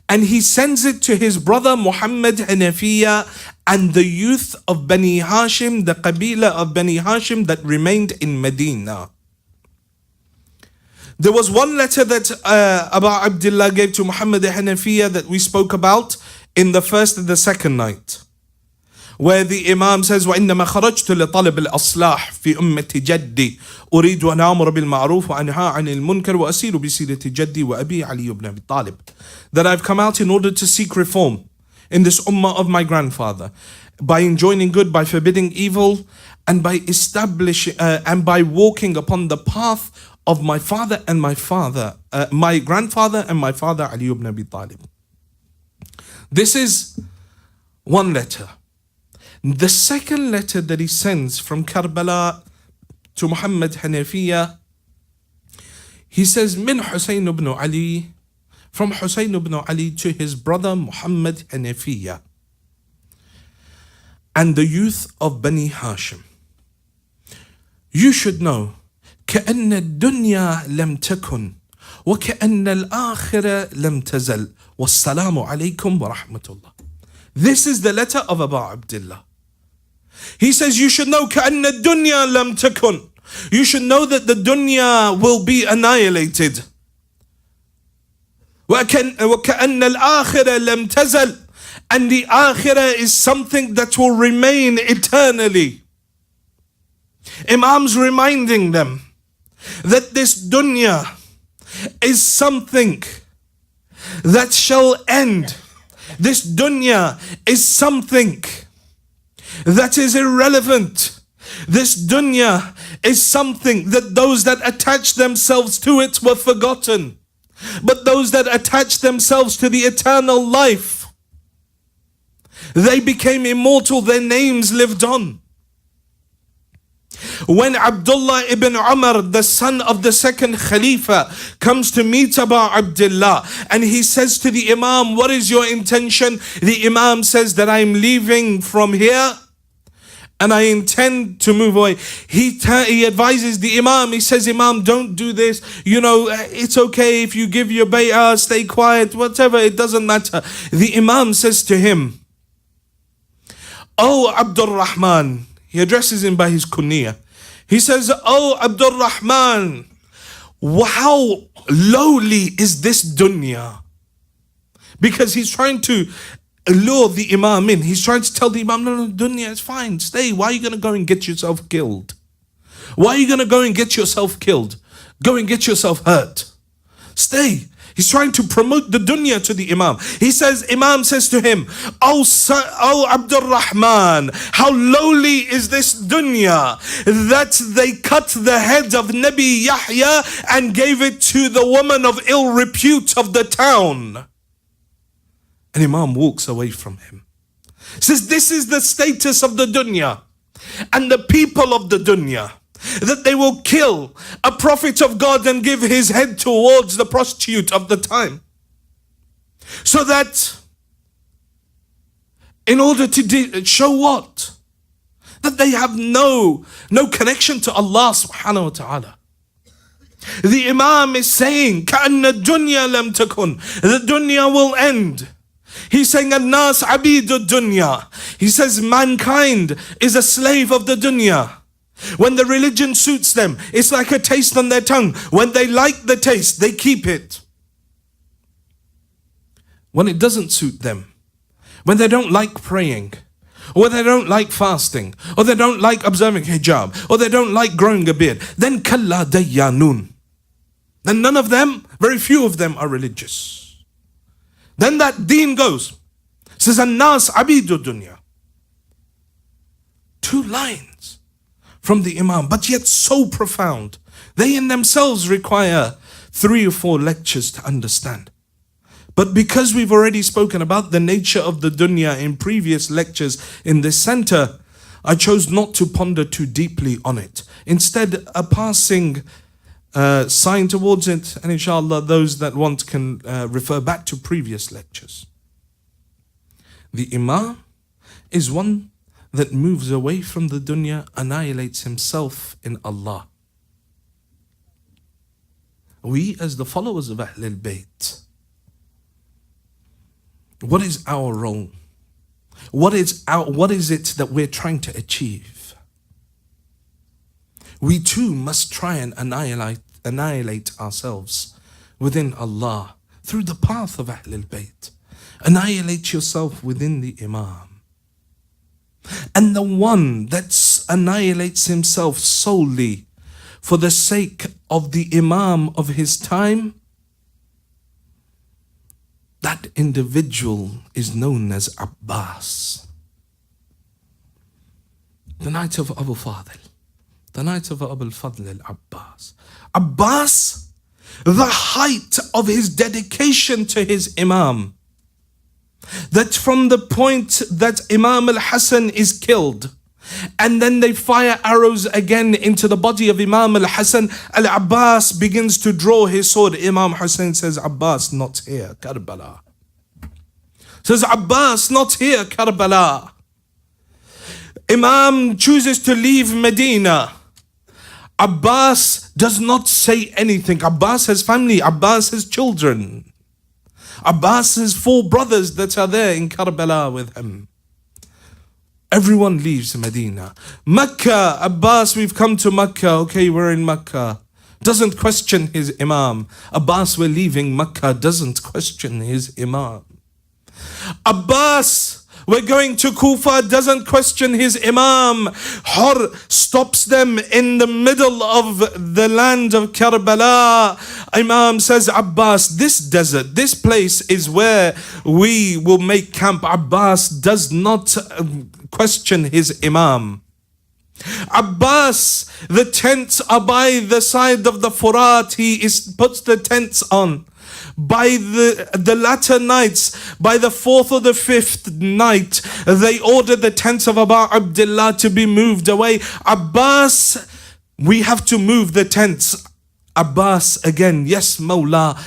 And he sends it to his brother Muhammad Hanafiya and the youth of Bani Hashim, the Qabila of Bani Hashim that remained in Medina. There was one letter that Abu Abdullah gave to Muhammad Hanafiya that we spoke about in the first and the second night, where the Imam says, وَإِنَّمَا خَرَجْتُ لِطَلَبِ الْأَصْلَاحِ فِي أُمَّةِ جَدِّي أُرِيدُ أَنْ أَمُرَ بِالْمَعْرُوفِ وَأَنْهَى عَنِ الْمُنْكَرِ وَأَسِيرُ بِسِيرَةِ جَدِّي وَأَبِي عَلِيُّ بْنِ أَبِي طَالِبٍ. That I've come out in order to seek reform in this ummah of my grandfather, by enjoining good, by forbidding evil, and by establishing and by walking upon the path of my father and my grandfather and my father Ali ibn Abi Talib. This is one letter. The second letter that he sends from Karbala to Muhammad Hanafiya, he says, Min Hussein ibn Ali, from Hussein ibn Ali to his brother Muhammad Hanafiya and the youth of Bani Hashim. You should know, كأن الدنيا لم تكن وكأن الآخرة لم تزل والسلام عليكم ورحمة الله. This is the letter of Abu Abdullah. He says you should know كأن الدنيا لم تكن. You should know that the dunya will be annihilated. وكأن الآخرة لم تزل. And the akhirah is something that will remain eternally. Imam's reminding them that this dunya is something that shall end. This dunya is something that is irrelevant. This dunya is something that those that attach themselves to it were forgotten. But those that attach themselves to the eternal life, they became immortal, their names lived on. When Abdullah ibn Umar, the son of the second Khalifa, comes to meet Abu Abdullah, and he says to the Imam, what is your intention? The Imam says that I'm leaving from here and I intend to move away. He advises the Imam, he says, Imam, don't do this. You know, it's okay if you give your bay'ah, stay quiet, whatever, it doesn't matter. The Imam says to him, Oh Abdul Rahman, he addresses him by his kunya. He says, Oh Abdul Rahman, how lowly is this dunya? Because he's trying to lure the Imam in. He's trying to tell the Imam, no, dunya is fine, stay. Why are you going to go and get yourself killed? Why are you going to go and get yourself killed? Go and get yourself hurt. Stay. He's trying to promote the dunya to the Imam. Imam says to him, Oh Abdul Rahman, how lowly is this dunya that they cut the head of Nabi Yahya and gave it to the woman of ill repute of the town. And Imam walks away from him. Says, this is the status of the dunya and the people of the dunya, that they will kill a prophet of God and give his head towards the prostitute of the time. So that in order to show what? That they have no connection to Allah subhanahu wa ta'ala. The Imam is saying, كَأَنَّ الدُّنْيَا لَمْ تَكُنْ. The dunya will end. He's saying, الناس عبيد الدنيا. He says, mankind is a slave of the dunya. When the religion suits them, it's like a taste on their tongue. When they like the taste, they keep it. When it doesn't suit them, when they don't like praying, or they don't like fasting, or they don't like observing hijab, or they don't like growing a beard, then kalla dayyanun. Then none of them, very few of them are religious. Then that deen goes. It says, An-nas abidu dunya. 2 lines from the Imam, but yet so profound. They in themselves require 3 or 4 lectures to understand. But because we've already spoken about the nature of the dunya in previous lectures in this center, I chose not to ponder too deeply on it. Instead, a passing sign towards it, and inshallah those that want can refer back to previous lectures. The Imam is one that moves away from the dunya, annihilates himself in Allah. We as the followers of Ahlul Bayt, what is our role? What is it that we're trying to achieve? We too must try and annihilate ourselves within Allah through the path of Ahlul Bayt. Annihilate yourself within the Imam. And the one that annihilates himself solely for the sake of the Imam of his time, that individual is known as Abbas. The night of Abu Fadl, the night of Abu al-Fadl al-Abbas. Abbas, the height of his dedication to his Imam, that from the point that Imam al-Hasan is killed, and then they fire arrows again into the body of Imam al-Hasan, al-Abbas begins to draw his sword. Imam Hussein says, Abbas, not here, Karbala. Says, Abbas, not here, Karbala. Imam chooses to leave Medina. Abbas does not say anything. Abbas has family. Abbas has children. Abbas has 4 brothers that are there in Karbala with him. Everyone leaves Medina. Mecca, Abbas, we've come to Mecca. Okay, we're in Mecca. Doesn't question his Imam. Abbas, we're leaving Mecca. Doesn't question his Imam. Abbas, we're going to Kufa, doesn't question his Imam. Hur stops them in the middle of the land of Karbala. Imam says, Abbas, this desert, this place is where we will make camp. Abbas does not question his Imam. Abbas, the tents are by the side of the Furat. He puts the tents on. By the latter nights, by the fourth or the fifth night, they order the tents of Abu Abdullah to be moved away. Abbas, we have to move the tents. Abbas again, yes, Mawla,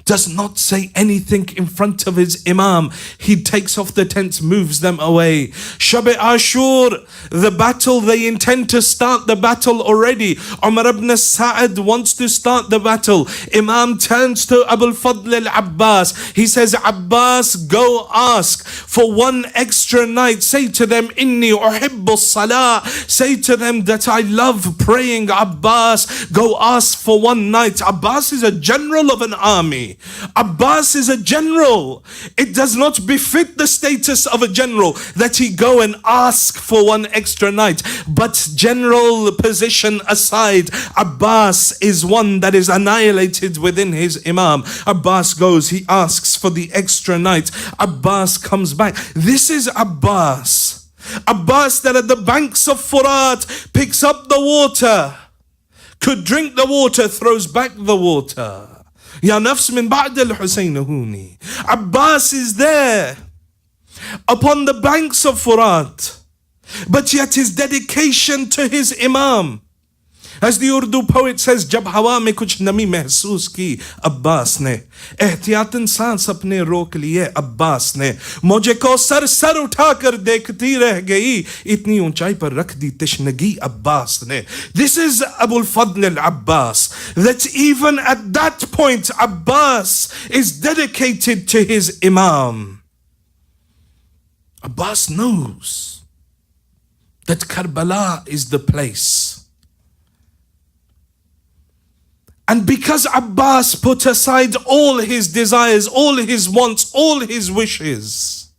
does not say anything in front of his Imam. He takes off the tents, moves them away. Shab-e Ashur, the battle, they intend to start the battle already. Umar ibn Sa'ad wants to start the battle. Imam turns to Abu al-Fadl al-Abbas. He says, Abbas, go ask for one extra night. Say to them, Inni uhibbu salah. Say to them that I love praying. Abbas, go ask for one night. Abbas is a general of an army. Abbas is a general. It does not befit the status of a general that he go and ask for one extra night. But general position aside, Abbas is one that is annihilated within his Imam. Abbas goes, he asks for the extra night. Abbas comes back. This is Abbas. Abbas that at the banks of Furat picks up the water, could drink the water, throws back the water. Ya nafs min ba'd al-Husayn huni. Abbas is there upon the banks of Furat, but yet his dedication to his Imam. As the Urdu poet says, जब हवा में कुछ नमी महसूस की अब्बास ने, एहतियातन सांस अपने रोक लिए अब्बास ने, मौजे को सर उठाकर देखती रह गई, इतनी ऊंचाई पर रख दी तशनगी अब्बास ने. This is Abu al-Fadl al-Abbas, that even at that point Abbas is dedicated to his Imam. Abbas knows that Karbala is the place. And because Abbas put aside all his desires, all his wants, all his wishes,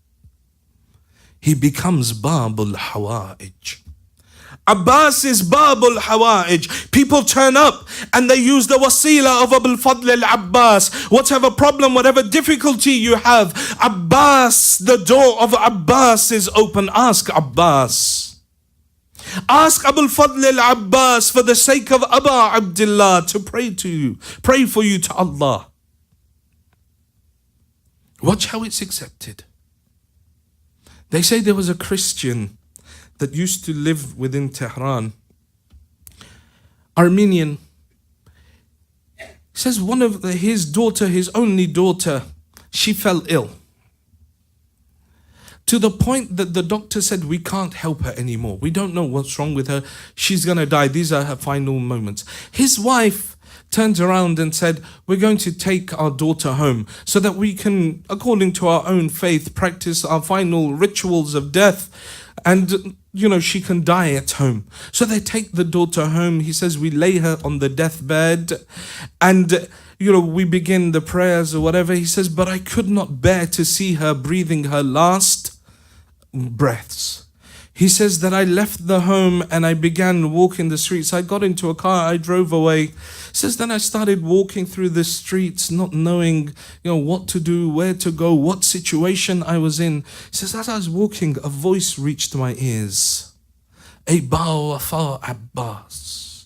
he becomes Babul Hawa'ij. Abbas is Babul Hawa'ij. People turn up and they use the wasila of Abu al-Fadl al-Abbas. Whatever problem, whatever difficulty you have, Abbas, the door of Abbas is open. Ask Abbas. Ask Abu al-Fadl al-Abbas for the sake of Abu Abdullah to pray to you, pray for you to Allah. Watch how it's accepted. They say there was a Christian that used to live within Tehran, Armenian. He says one of his daughter, his only daughter, she fell ill, to the point that the doctor said, we can't help her anymore. We don't know what's wrong with her. She's going to die. These are her final moments. His wife turned around and said, we're going to take our daughter home so that we can, according to our own faith, practice our final rituals of death. And, she can die at home. So they take the daughter home. He says, we lay her on the deathbed and we begin the prayers or whatever. He says, but I could not bear to see her breathing her last breaths. He says that I left the home and I began walking the streets. I got into a car, I drove away. He says then I started walking through the streets, not knowing, what to do, where to go, what situation I was in. He says as I was walking, a voice reached my ears. Ey Wafa Abbas.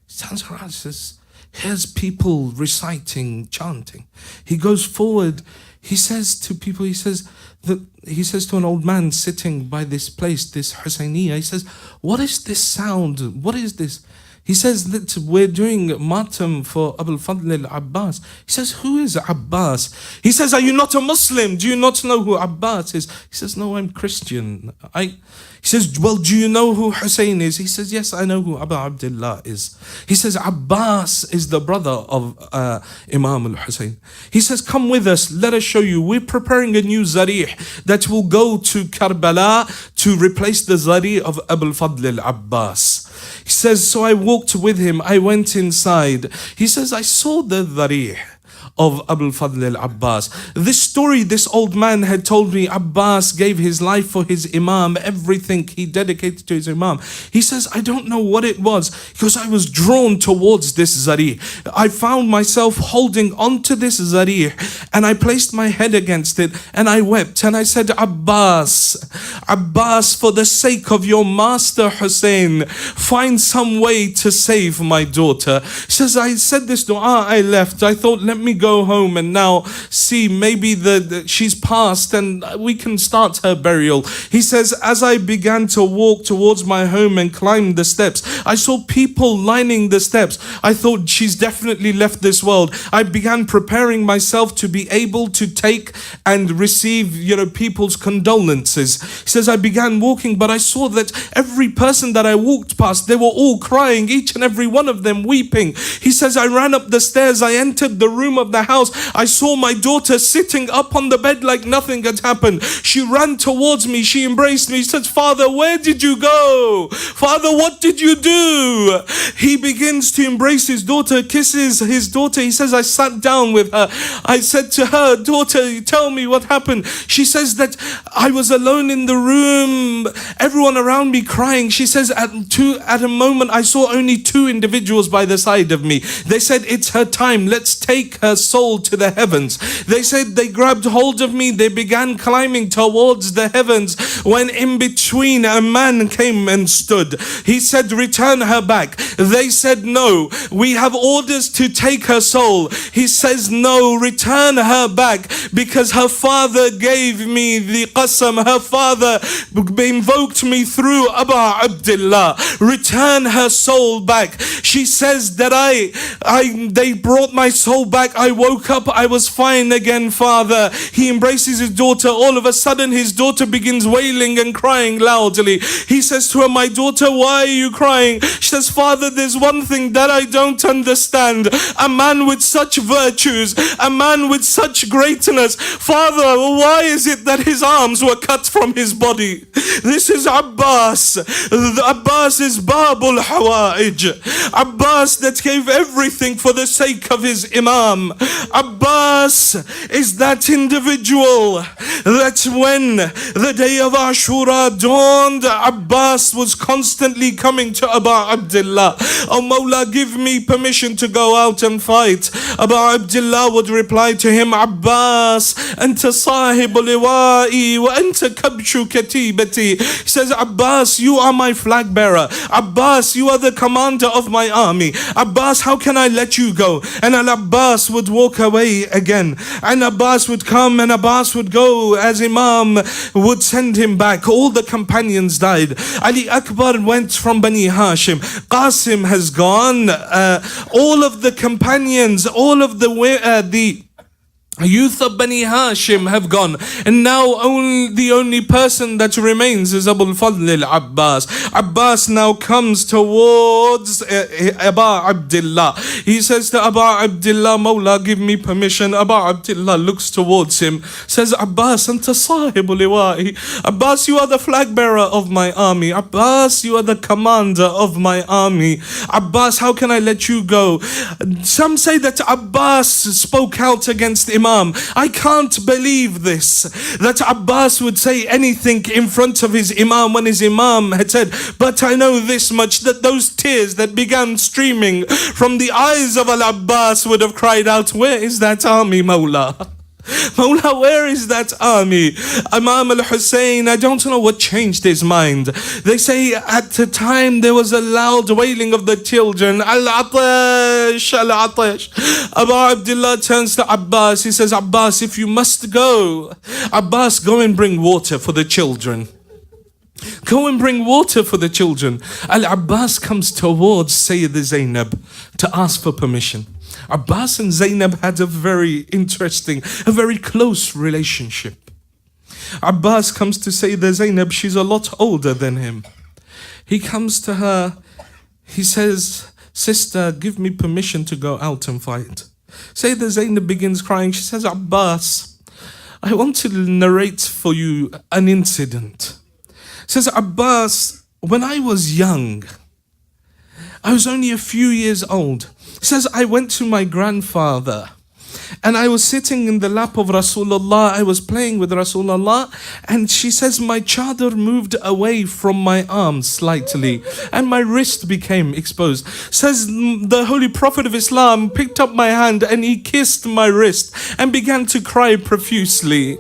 He turns around and says, here's people reciting, chanting. He goes forward. He says to people, he says to an old man sitting by this place, this Husayniyah, he says, what is this sound? What is this? He says that we're doing matam for Abu al-Fadl al-Abbas. He says, who is Abbas? He says, are you not a Muslim? Do you not know who Abbas is? He says, no, I'm Christian. He says, well, do you know who Hussein is? He says, yes, I know who Abu Abdullah is. He says, Abbas is the brother of Imam al-Hussein. He says, come with us, let us show you. We're preparing a new zarih that will go to Karbala to replace the zarih of Abu al-Fadl al-Abbas. He says, so I walked with him, I went inside. He says, I saw the zarih. of Abul Fadl al-Abbas. This story, this old man had told me Abbas gave his life for his Imam, everything he dedicated to his Imam. He says, I don't know what it was, because I was drawn towards this zari. I found myself holding onto this zari, and I placed my head against it, and I wept, and I said, Abbas, Abbas, for the sake of your master Hussein, find some way to save my daughter. He says, I said this dua, I left. I thought, let me go home and now see, maybe she's passed and we can start her burial. He says, as I began to walk towards my home and climb the steps, I saw people lining the steps. I thought, she's definitely left this world. I began preparing myself to be able to take and receive, people's condolences. He says, I began walking, but I saw that every person that I walked past, they were all crying, each and every one of them weeping. He says, I ran up the stairs, I entered the room of the house. I saw my daughter sitting up on the bed like nothing had happened. She ran towards me, she embraced me. She says, Father, where did you go? Father, what did you do? He begins to embrace his daughter, kisses his daughter. He says, I sat down with her. I said to her, daughter, tell me what happened. She says that I was alone in the room, everyone around me crying. She says, at a moment I saw only two individuals by the side of me. They said, it's her time, let's take her soul to the heavens. They said they grabbed hold of me, they began climbing towards the heavens, when in between a man came and stood. He said, return her back. They said, no, we have orders to take her soul. He says, no, return her back, because her father gave me the qasam. Her father invoked me through Abu Abdullah. Return her soul back. She says that they brought my soul back. I woke up, I was fine again, Father. He embraces his daughter. All of a sudden, his daughter begins wailing and crying loudly. He says to her, my daughter, why are you crying? She says, Father, there's one thing that I don't understand. A man with such virtues, a man with such greatness, Father, why is it that his arms were cut from his body? This is Abbas. Abbas is Babul Hawaij. Abbas that gave everything for the sake of his Imam. Abbas is that individual that when the day of Ashura dawned, Abbas was constantly coming to Abu Abdullah. Oh Mawla, give me permission to go out and fight. Abu Abdullah would reply to him, Abbas, anta sahibu liwa'i wa anta kabshu katibati. He says, Abbas, you are my flag bearer. Abbas, you are the commander of my army. Abbas, how can I let you go? And Al-Abbas would walk away again. And Abbas would come and Abbas would go as Imam would send him back. All the companions died. Ali Akbar went from Bani Hashim. Qasim has gone. All of the companions, all of the youth of Bani Hashim have gone, and now the only person that remains is Abul Fadl al-Abbas. Abbas now comes towards Abu Abdullah. He says to Abu Abdullah, Mawla, give me permission. Abu Abdullah looks towards him, says, Abbas, anta sahibu liwa'i. Abbas, you are the flag bearer of my army. Abbas, you are the commander of my army. Abbas, how can I let you go? Some say that Abbas spoke out against Imam. I can't believe this, that Abbas would say anything in front of his Imam when his Imam had said, but I know this much, that those tears that began streaming from the eyes of Al-Abbas would have cried out, where is that army, Mawla? Mawla, where is that army? Imam al-Hussein, I don't know what changed his mind. They say at the time there was a loud wailing of the children. Al-Atash, Al-Atash. Abu Abdullah turns to Abbas. He says, Abbas, if you must go, Abbas, go and bring water for the children. Go and bring water for the children. Al-Abbas comes towards Sayyid Zainab to ask for permission. Abbas and Zainab had a very interesting, a very close relationship. Abbas comes to Sayyida Zainab, she's a lot older than him. He comes to her, he says, sister, give me permission to go out and fight. Sayyida Zainab begins crying. She says, Abbas, I want to narrate for you an incident. Says, Abbas, when I was young, I was only a few years old. Says, I went to my grandfather And I was sitting in the lap of Rasulullah. I was playing with Rasulullah. And she says, my chadar moved away from my arm slightly. And my wrist became exposed. Says the Holy Prophet of Islam picked up my hand and he kissed my wrist and began to cry profusely.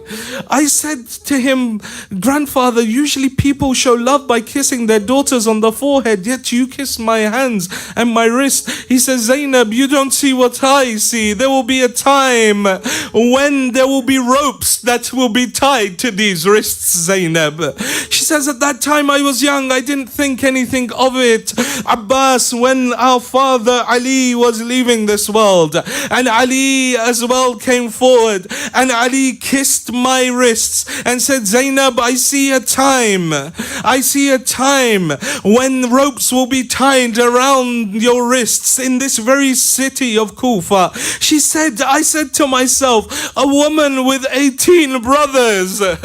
I said to him, grandfather, usually people show love by kissing their daughters on the forehead, yet you kiss my hands and my wrist. He says, Zainab, you don't see what I see. There will be a time when there will be ropes that will be tied to these wrists, Zainab. She says, at that time I was young, I didn't think anything of it. Abbas, when our father Ali was leaving this world, and Ali as well came forward, and Ali kissed my wrists and said, Zainab, I see a time when ropes will be tied around your wrists in this very city of Kufa. She said, I said to myself, a woman with 18 brothers, with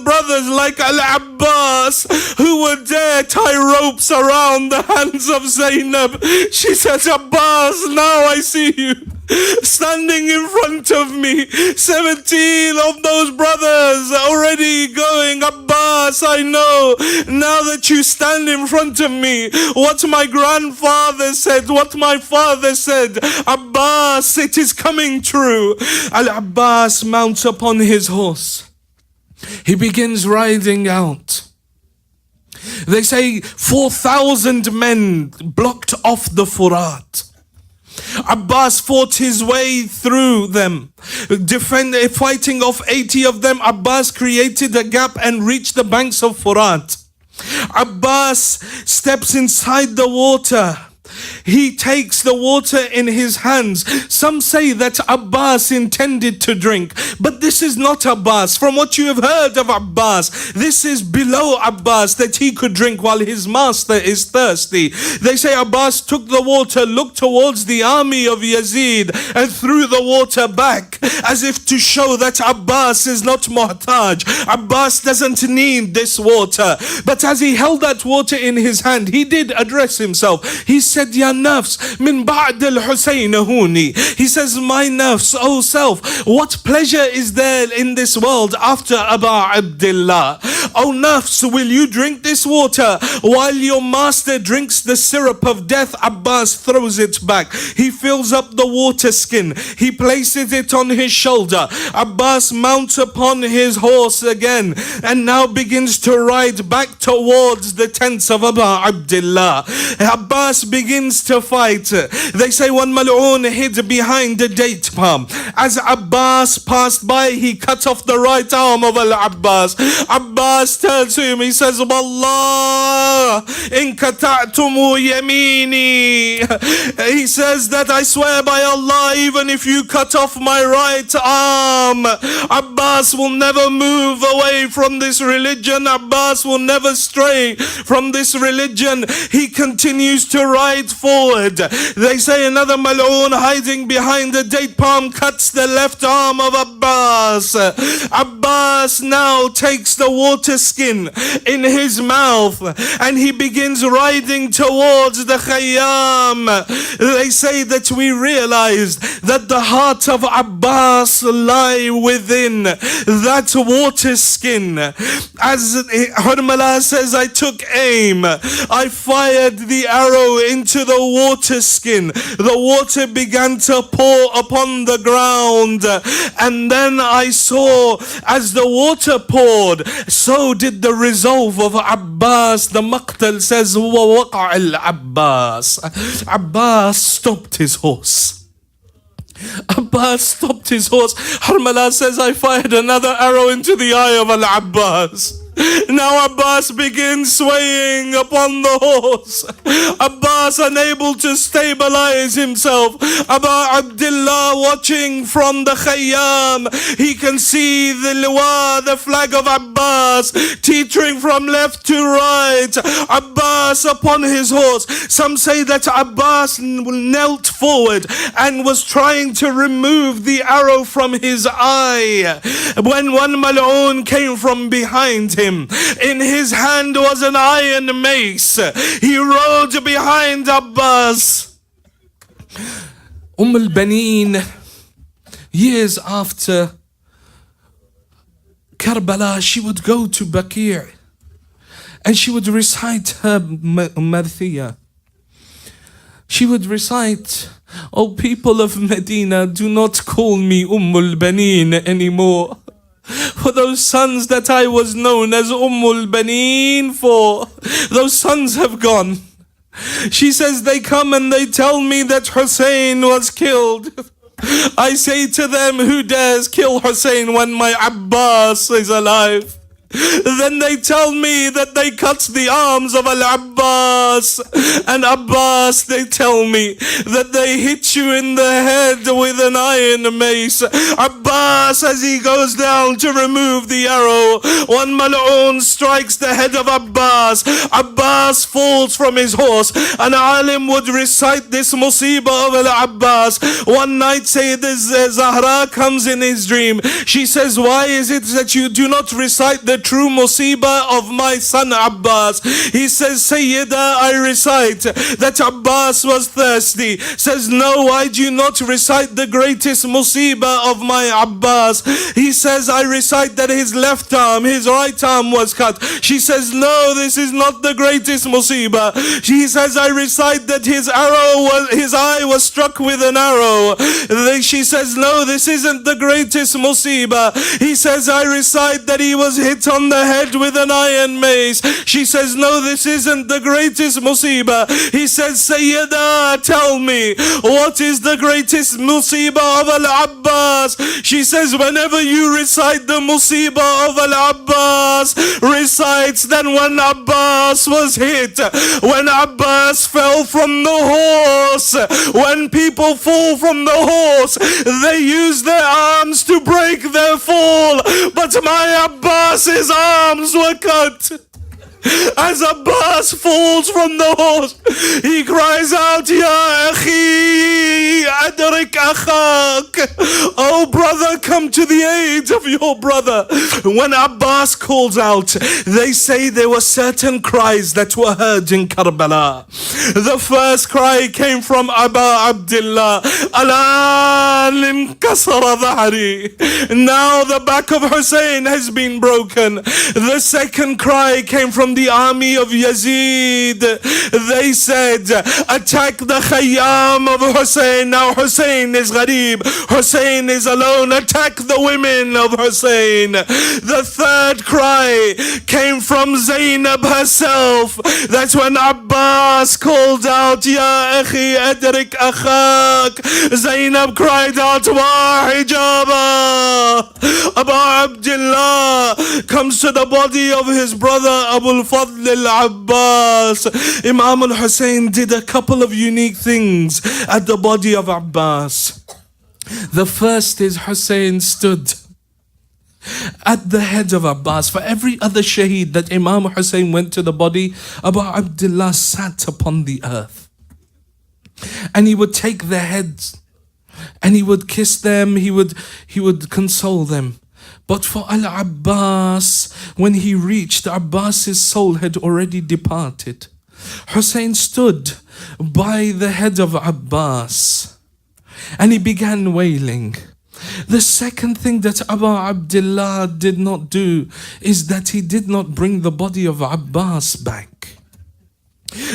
brothers like Al-Abbas, who would dare tie ropes around the hands of Zainab. She says, Abbas, now I see you standing in front of me. 17 of those brothers already going, Abbas, I know now that you stand in front of me what my grandfather said, what my father said. Abbas, it is coming true. Al-Abbas mounts upon his horse. He begins riding out. They say 4,000 men blocked off the Furat. Abbas fought his way through them, fighting off 80 of them. Abbas created a gap and reached the banks of Furat. Abbas steps inside the water. He takes the water in his hands. Some say that Abbas intended to drink, but this is not Abbas. From what you have heard of Abbas, this is below Abbas, that he could drink while his master is thirsty. They say Abbas took the water, looked towards the army of Yazid and threw the water back, as if to show that Abbas is not muhtaj. Abbas doesn't need this water. But as he held that water in his hand, he did address himself. He said, Ya nafs, min ba'd al-Husayn huni. He says, my nafs, oh self, what pleasure is there in this world after Aba Abdullah? Oh nafs, will you drink this water while your master drinks the syrup of death? Abbas throws it back. He fills up the water skin. He places it on his shoulder. Abbas mounts upon his horse again and now begins to ride back towards the tents of Aba Abdullah. Abbas begins to fight. They say one Mal'oon hid behind the date palm. As Abbas passed by, he cut off the right arm of Al-Abbas. Abbas turns to him, he says, Wallah, in kata'tumu yamini. He says that I swear by Allah, even if you cut off my right arm, Abbas will never move away from this religion. Abbas will never stray from this religion. He continues to ride forward. They say another Mal'oon hiding behind the date palm cuts the left arm of Abbas. Abbas now takes the water skin in his mouth and he begins riding towards the Khayyam. They say that we realized that the heart of Abbas lie within that water skin. As Harmala says, I took aim. I fired the arrow into the water skin. The water began to pour upon the ground, and then I saw as the water poured, so did the resolve of Abbas. The Maqtal says, وَوَقَعَ الْعَبَّاسِ. Abbas stopped his horse. Abbas stopped his horse. Harmala says, I fired another arrow into the eye of Al-Abbas. Now Abbas begins swaying upon the horse. Abbas unable to stabilize himself. Abu Abdullah watching from the Khayyam. He can see the liwa, the flag of Abbas, teetering from left to right. Abbas upon his horse. Some say that Abbas knelt forward and was trying to remove the arrow from his eye, when one Mal'oon came from behind him. In his hand was an iron mace. He rode behind Abbas. al-Banin, years after Karbala, she would go to Baqi' and she would recite her Marthiyah. She would recite, "O people of Medina, do not call me al-Banin anymore. For those sons that I was known as al-Banin for, those sons have gone." She says, "They come and they tell me that Hussein was killed. I say to them, who dares kill Hussein when my Abbas is alive? Then they tell me that they cut the arms of Al-Abbas. And Abbas, they tell me that they hit you in the head with an iron mace. Abbas, as he goes down to remove the arrow, one mal'oon strikes the head of Abbas. Abbas falls from his horse. An alim would recite this musibah of Al-Abbas. One night Sayyidina Zahra comes in his dream. She says, "Why is it that you do not recite the true musibah of my son Abbas?" He says, "Sayyida, I recite that Abbas was thirsty." Says, "No, why do you not recite the greatest musibah of my Abbas?" He says, "I recite that his left arm, his right arm was cut." She says, "No, this is not the greatest musibah." He says, "I recite that his eye was struck with an arrow." She says, "No, this isn't the greatest musibah." He says, "I recite that he was hit on the head with an iron mace." She says, "No, this isn't the greatest musibah." He says, "Sayyida, tell me, what is the greatest musibah of Al-Abbas?" She says, "Whenever you recite the musibah of Al-Abbas, recites then when Abbas was hit, when Abbas fell from the horse, when people fall from the horse, they use their arms to break their fall, but my Abbas's arms were cut." As Abbas falls from the horse, he cries out, "Ya akhi, adrik akhak." "Oh brother, come to the aid of your brother." When Abbas calls out, they say there were certain cries that were heard in Karbala. The first cry came from Aba Abdullah, "Alan inkasara dhahri." Now the back of Hussein has been broken. The second cry came from the army of Yazid. They said, "Attack the Khayyam of Hussein." Now Hussein is Gharib, Hussein is alone. Attack the women of Hussein. The third cry came from Zainab herself. That's when Abbas called out, "Ya akhi adrik akhak." Zainab cried out, "Wa hijaba." Abu Abdullah comes to the body of his brother Abu Fadl al-Abbas. Imam al-Hussein did a couple of unique things at the body of Abbas. The first is Hussein stood at the head of Abbas. For every other shaheed that Imam Hussein went to the body, Abu Abdullah sat upon the earth. And he would take their heads and he would kiss them, he would console them. But for Al-Abbas, when he reached, Abbas's soul had already departed. Hussein stood by the head of Abbas and he began wailing. The second thing that Abu Abdullah did not do is that he did not bring the body of Abbas back.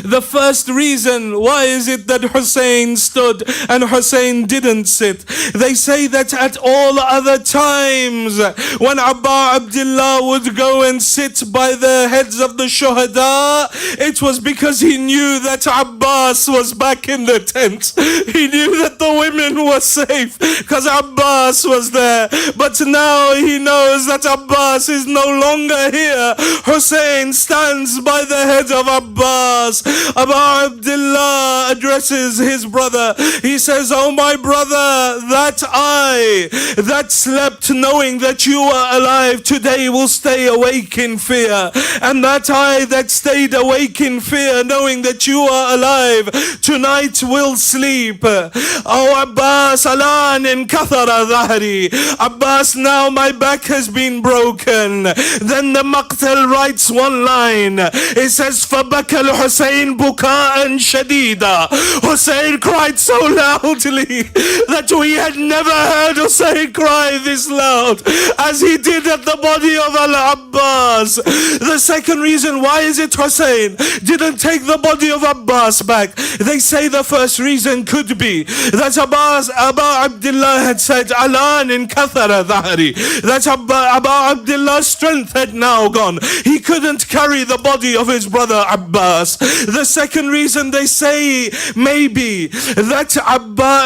The first reason why is it that Hussein stood and Hussein didn't sit? They say that at all other times when Abu Abdullah would go and sit by the heads of the shuhada, it was because he knew that Abbas was back in the tent. He knew that the women were safe because Abbas was there. But now he knows that Abbas is no longer here. Hussein stands by the head of Abbas. Abu Abdullah addresses his brother. He says, "Oh my brother, that I that slept knowing that you were alive today will stay awake in fear. And that I that stayed awake in fear knowing that you are alive tonight will sleep. Oh Abbas, alan in kathara dhahri." Abbas, now my back has been broken. Then the Maqtal writes one line. It says, "Fabaka al-Hussein Hussein buka'an shadida. Hussein cried so loudly that we had never heard Hussein cry this loud as he did at the body of Al-Abbas. The second reason why is it Hussein didn't take the body of Abbas back. They say the first reason could be that Abu Abdullah had said, Alan in kathara dhahri, that Abu Abdullah's strength had now gone. He couldn't carry the body of his brother Abbas. The second reason they say maybe that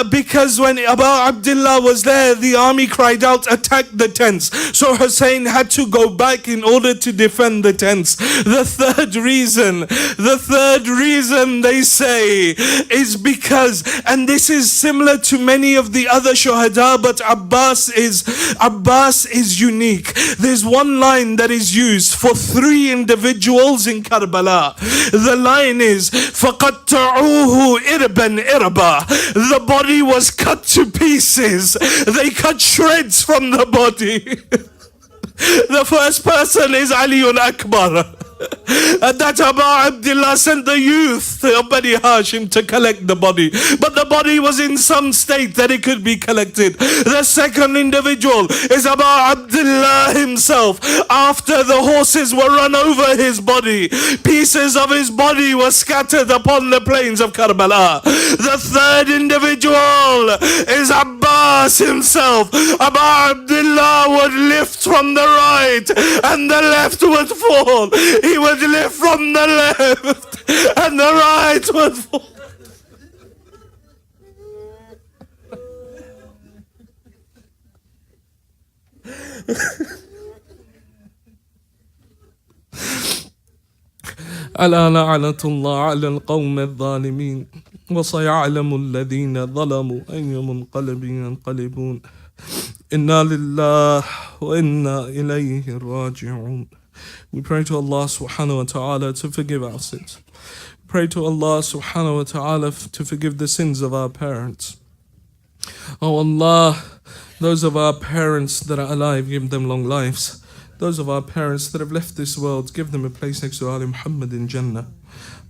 because when Abu Abdullah was there, the army cried out, attack the tents. So Hussein had to go back in order to defend the tents. The third reason they say is because, and this is similar to many of the other shuhada, but Abbas is unique. There's one line that is used for 3 individuals in Karbala. The line is فَقَطَّعُوهُ إِرْبًا إِرْبًا. The body was cut to pieces. They cut shreds from the body. The first person is Aliun Akbar. And that Abu Abdullah sent the youth of Bani Hashim to collect the body. But the body was in some state that it could be collected. The second individual is Abu Abdullah himself. After the horses were run over his body, pieces of his body were scattered upon the plains of Karbala. The third individual is Abbas himself. Abu Abdullah would lift from the right and the left would fall. He would lift from the left and the right would fall. ألا لعنة الله على القوم الظالمين وسيعلم الذين ظلموا أي منقلب ينقلبون إنا لله وإنا إليه راجعون. We pray to Allah subhanahu wa ta'ala to forgive our sins. Pray to Allah subhanahu wa ta'ala to forgive the sins of our parents. Oh Allah, those of our parents that are alive, give them long lives. Those of our parents that have left this world, give them a place next to Ali Muhammad in Jannah.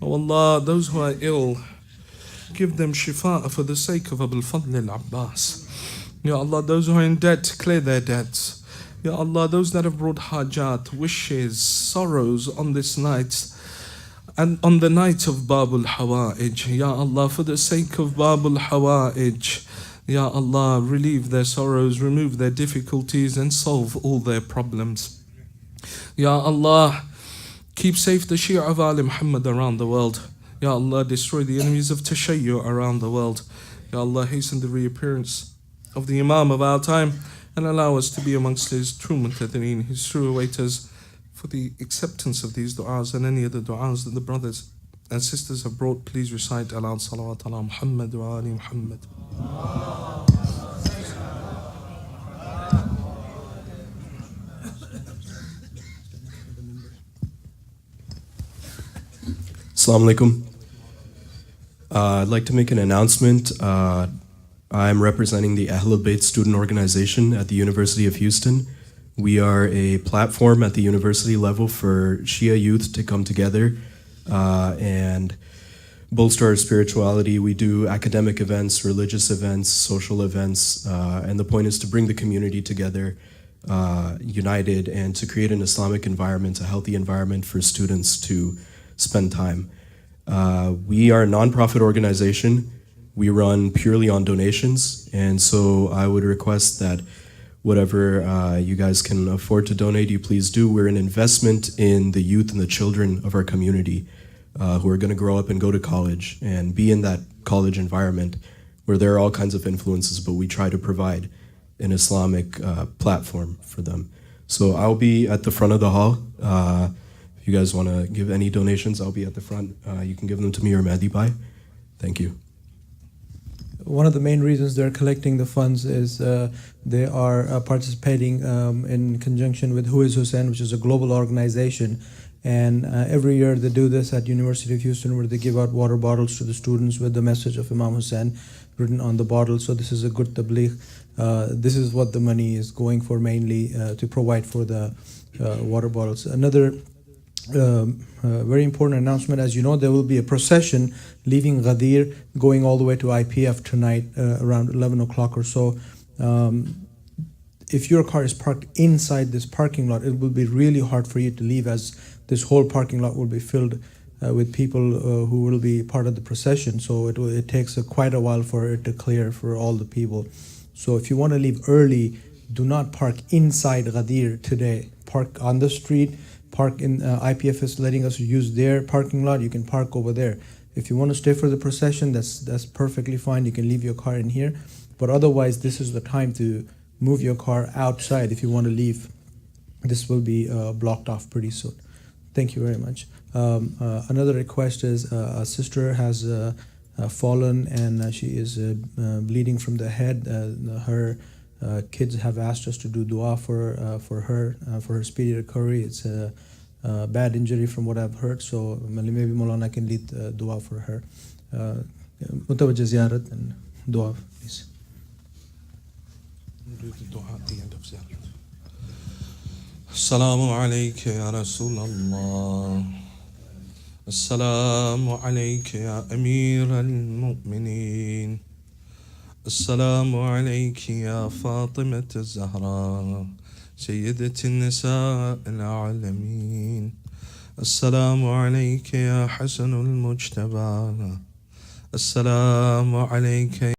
Oh Allah, those who are ill, give them shifa for the sake of Abul Fadl al-Abbas. Ya Allah, those who are in debt, clear their debts. Ya Allah, those that have brought hajat, wishes, sorrows on this night and on the night of Babul Hawa'ij. Ya Allah, for the sake of Babul Hawa'ij, Ya Allah, relieve their sorrows, remove their difficulties and solve all their problems. Ya Allah, keep safe the Shia of Ali Muhammad around the world. Ya Allah, destroy the enemies of Tashayyu around the world. Ya Allah, hasten the reappearance of the Imam of our time and allow us to be amongst his true muntadhireen, his true awaiters, for the acceptance of these du'as and any other du'as that the brothers and sisters have brought. Please recite aloud salawat ala Muhammad wa ali Muhammad. Assalamu alaikum. I'd like to make an announcement. I'm representing the Ahlul Bayt student organization at the University of Houston. We are a platform at the university level for Shia youth to come together and bolster our spirituality. We do academic events, religious events, social events, and the point is to bring the community together, united, and to create an Islamic environment, a healthy environment for students to spend time. We are a nonprofit organization. We run purely on donations, and so I would request that whatever you guys can afford to donate, you please do. We're an investment in the youth and the children of our community who are going to grow up and go to college and be in that college environment where there are all kinds of influences, but we try to provide an Islamic platform for them. So I'll be at the front of the hall. If you guys want to give any donations, I'll be at the front. You can give them to me or Mahdi Bhai. Thank you. One of the main reasons they're collecting the funds is they are participating in conjunction with Who is Hussein, which is a global organization. And every year they do this at University of Houston, where they give out water bottles to the students with the message of Imam Hussein written on the bottle. So this is a good tabligh. This is what the money is going for mainly, to provide for the water bottles. Another very important announcement. As you know, there will be a procession leaving Ghadir, going all the way to IPF tonight around 11 o'clock or so. If your car is parked inside this parking lot, it will be really hard for you to leave, as this whole parking lot will be filled with people who will be part of the procession. So it takes quite a while for it to clear for all the people. So if you want to leave early, do not park inside Ghadir today. Park on the street. Park in IPF is letting us use their parking lot. You can park over there. If you want to stay for the procession, that's perfectly fine. You can leave your car in here. But otherwise, this is the time to move your car outside if you want to leave. This will be blocked off pretty soon. Thank you very much. Another request is a sister has fallen and she is bleeding from the head. Her kids have asked us to do dua for her speedy recovery. It's a bad injury from what I've heard, so maybe Maulana can lead dua for her. Mutawajjih ziyarat and dua, please. Assalamu alayka ya Rasulullah. Assalamu alayka ya Amir al-Mu'mineen. السلام عليك يا فاطمة الزهراء سيدة النساء العالمين. السلام عليك يا حسن المجتبى. السلام عليك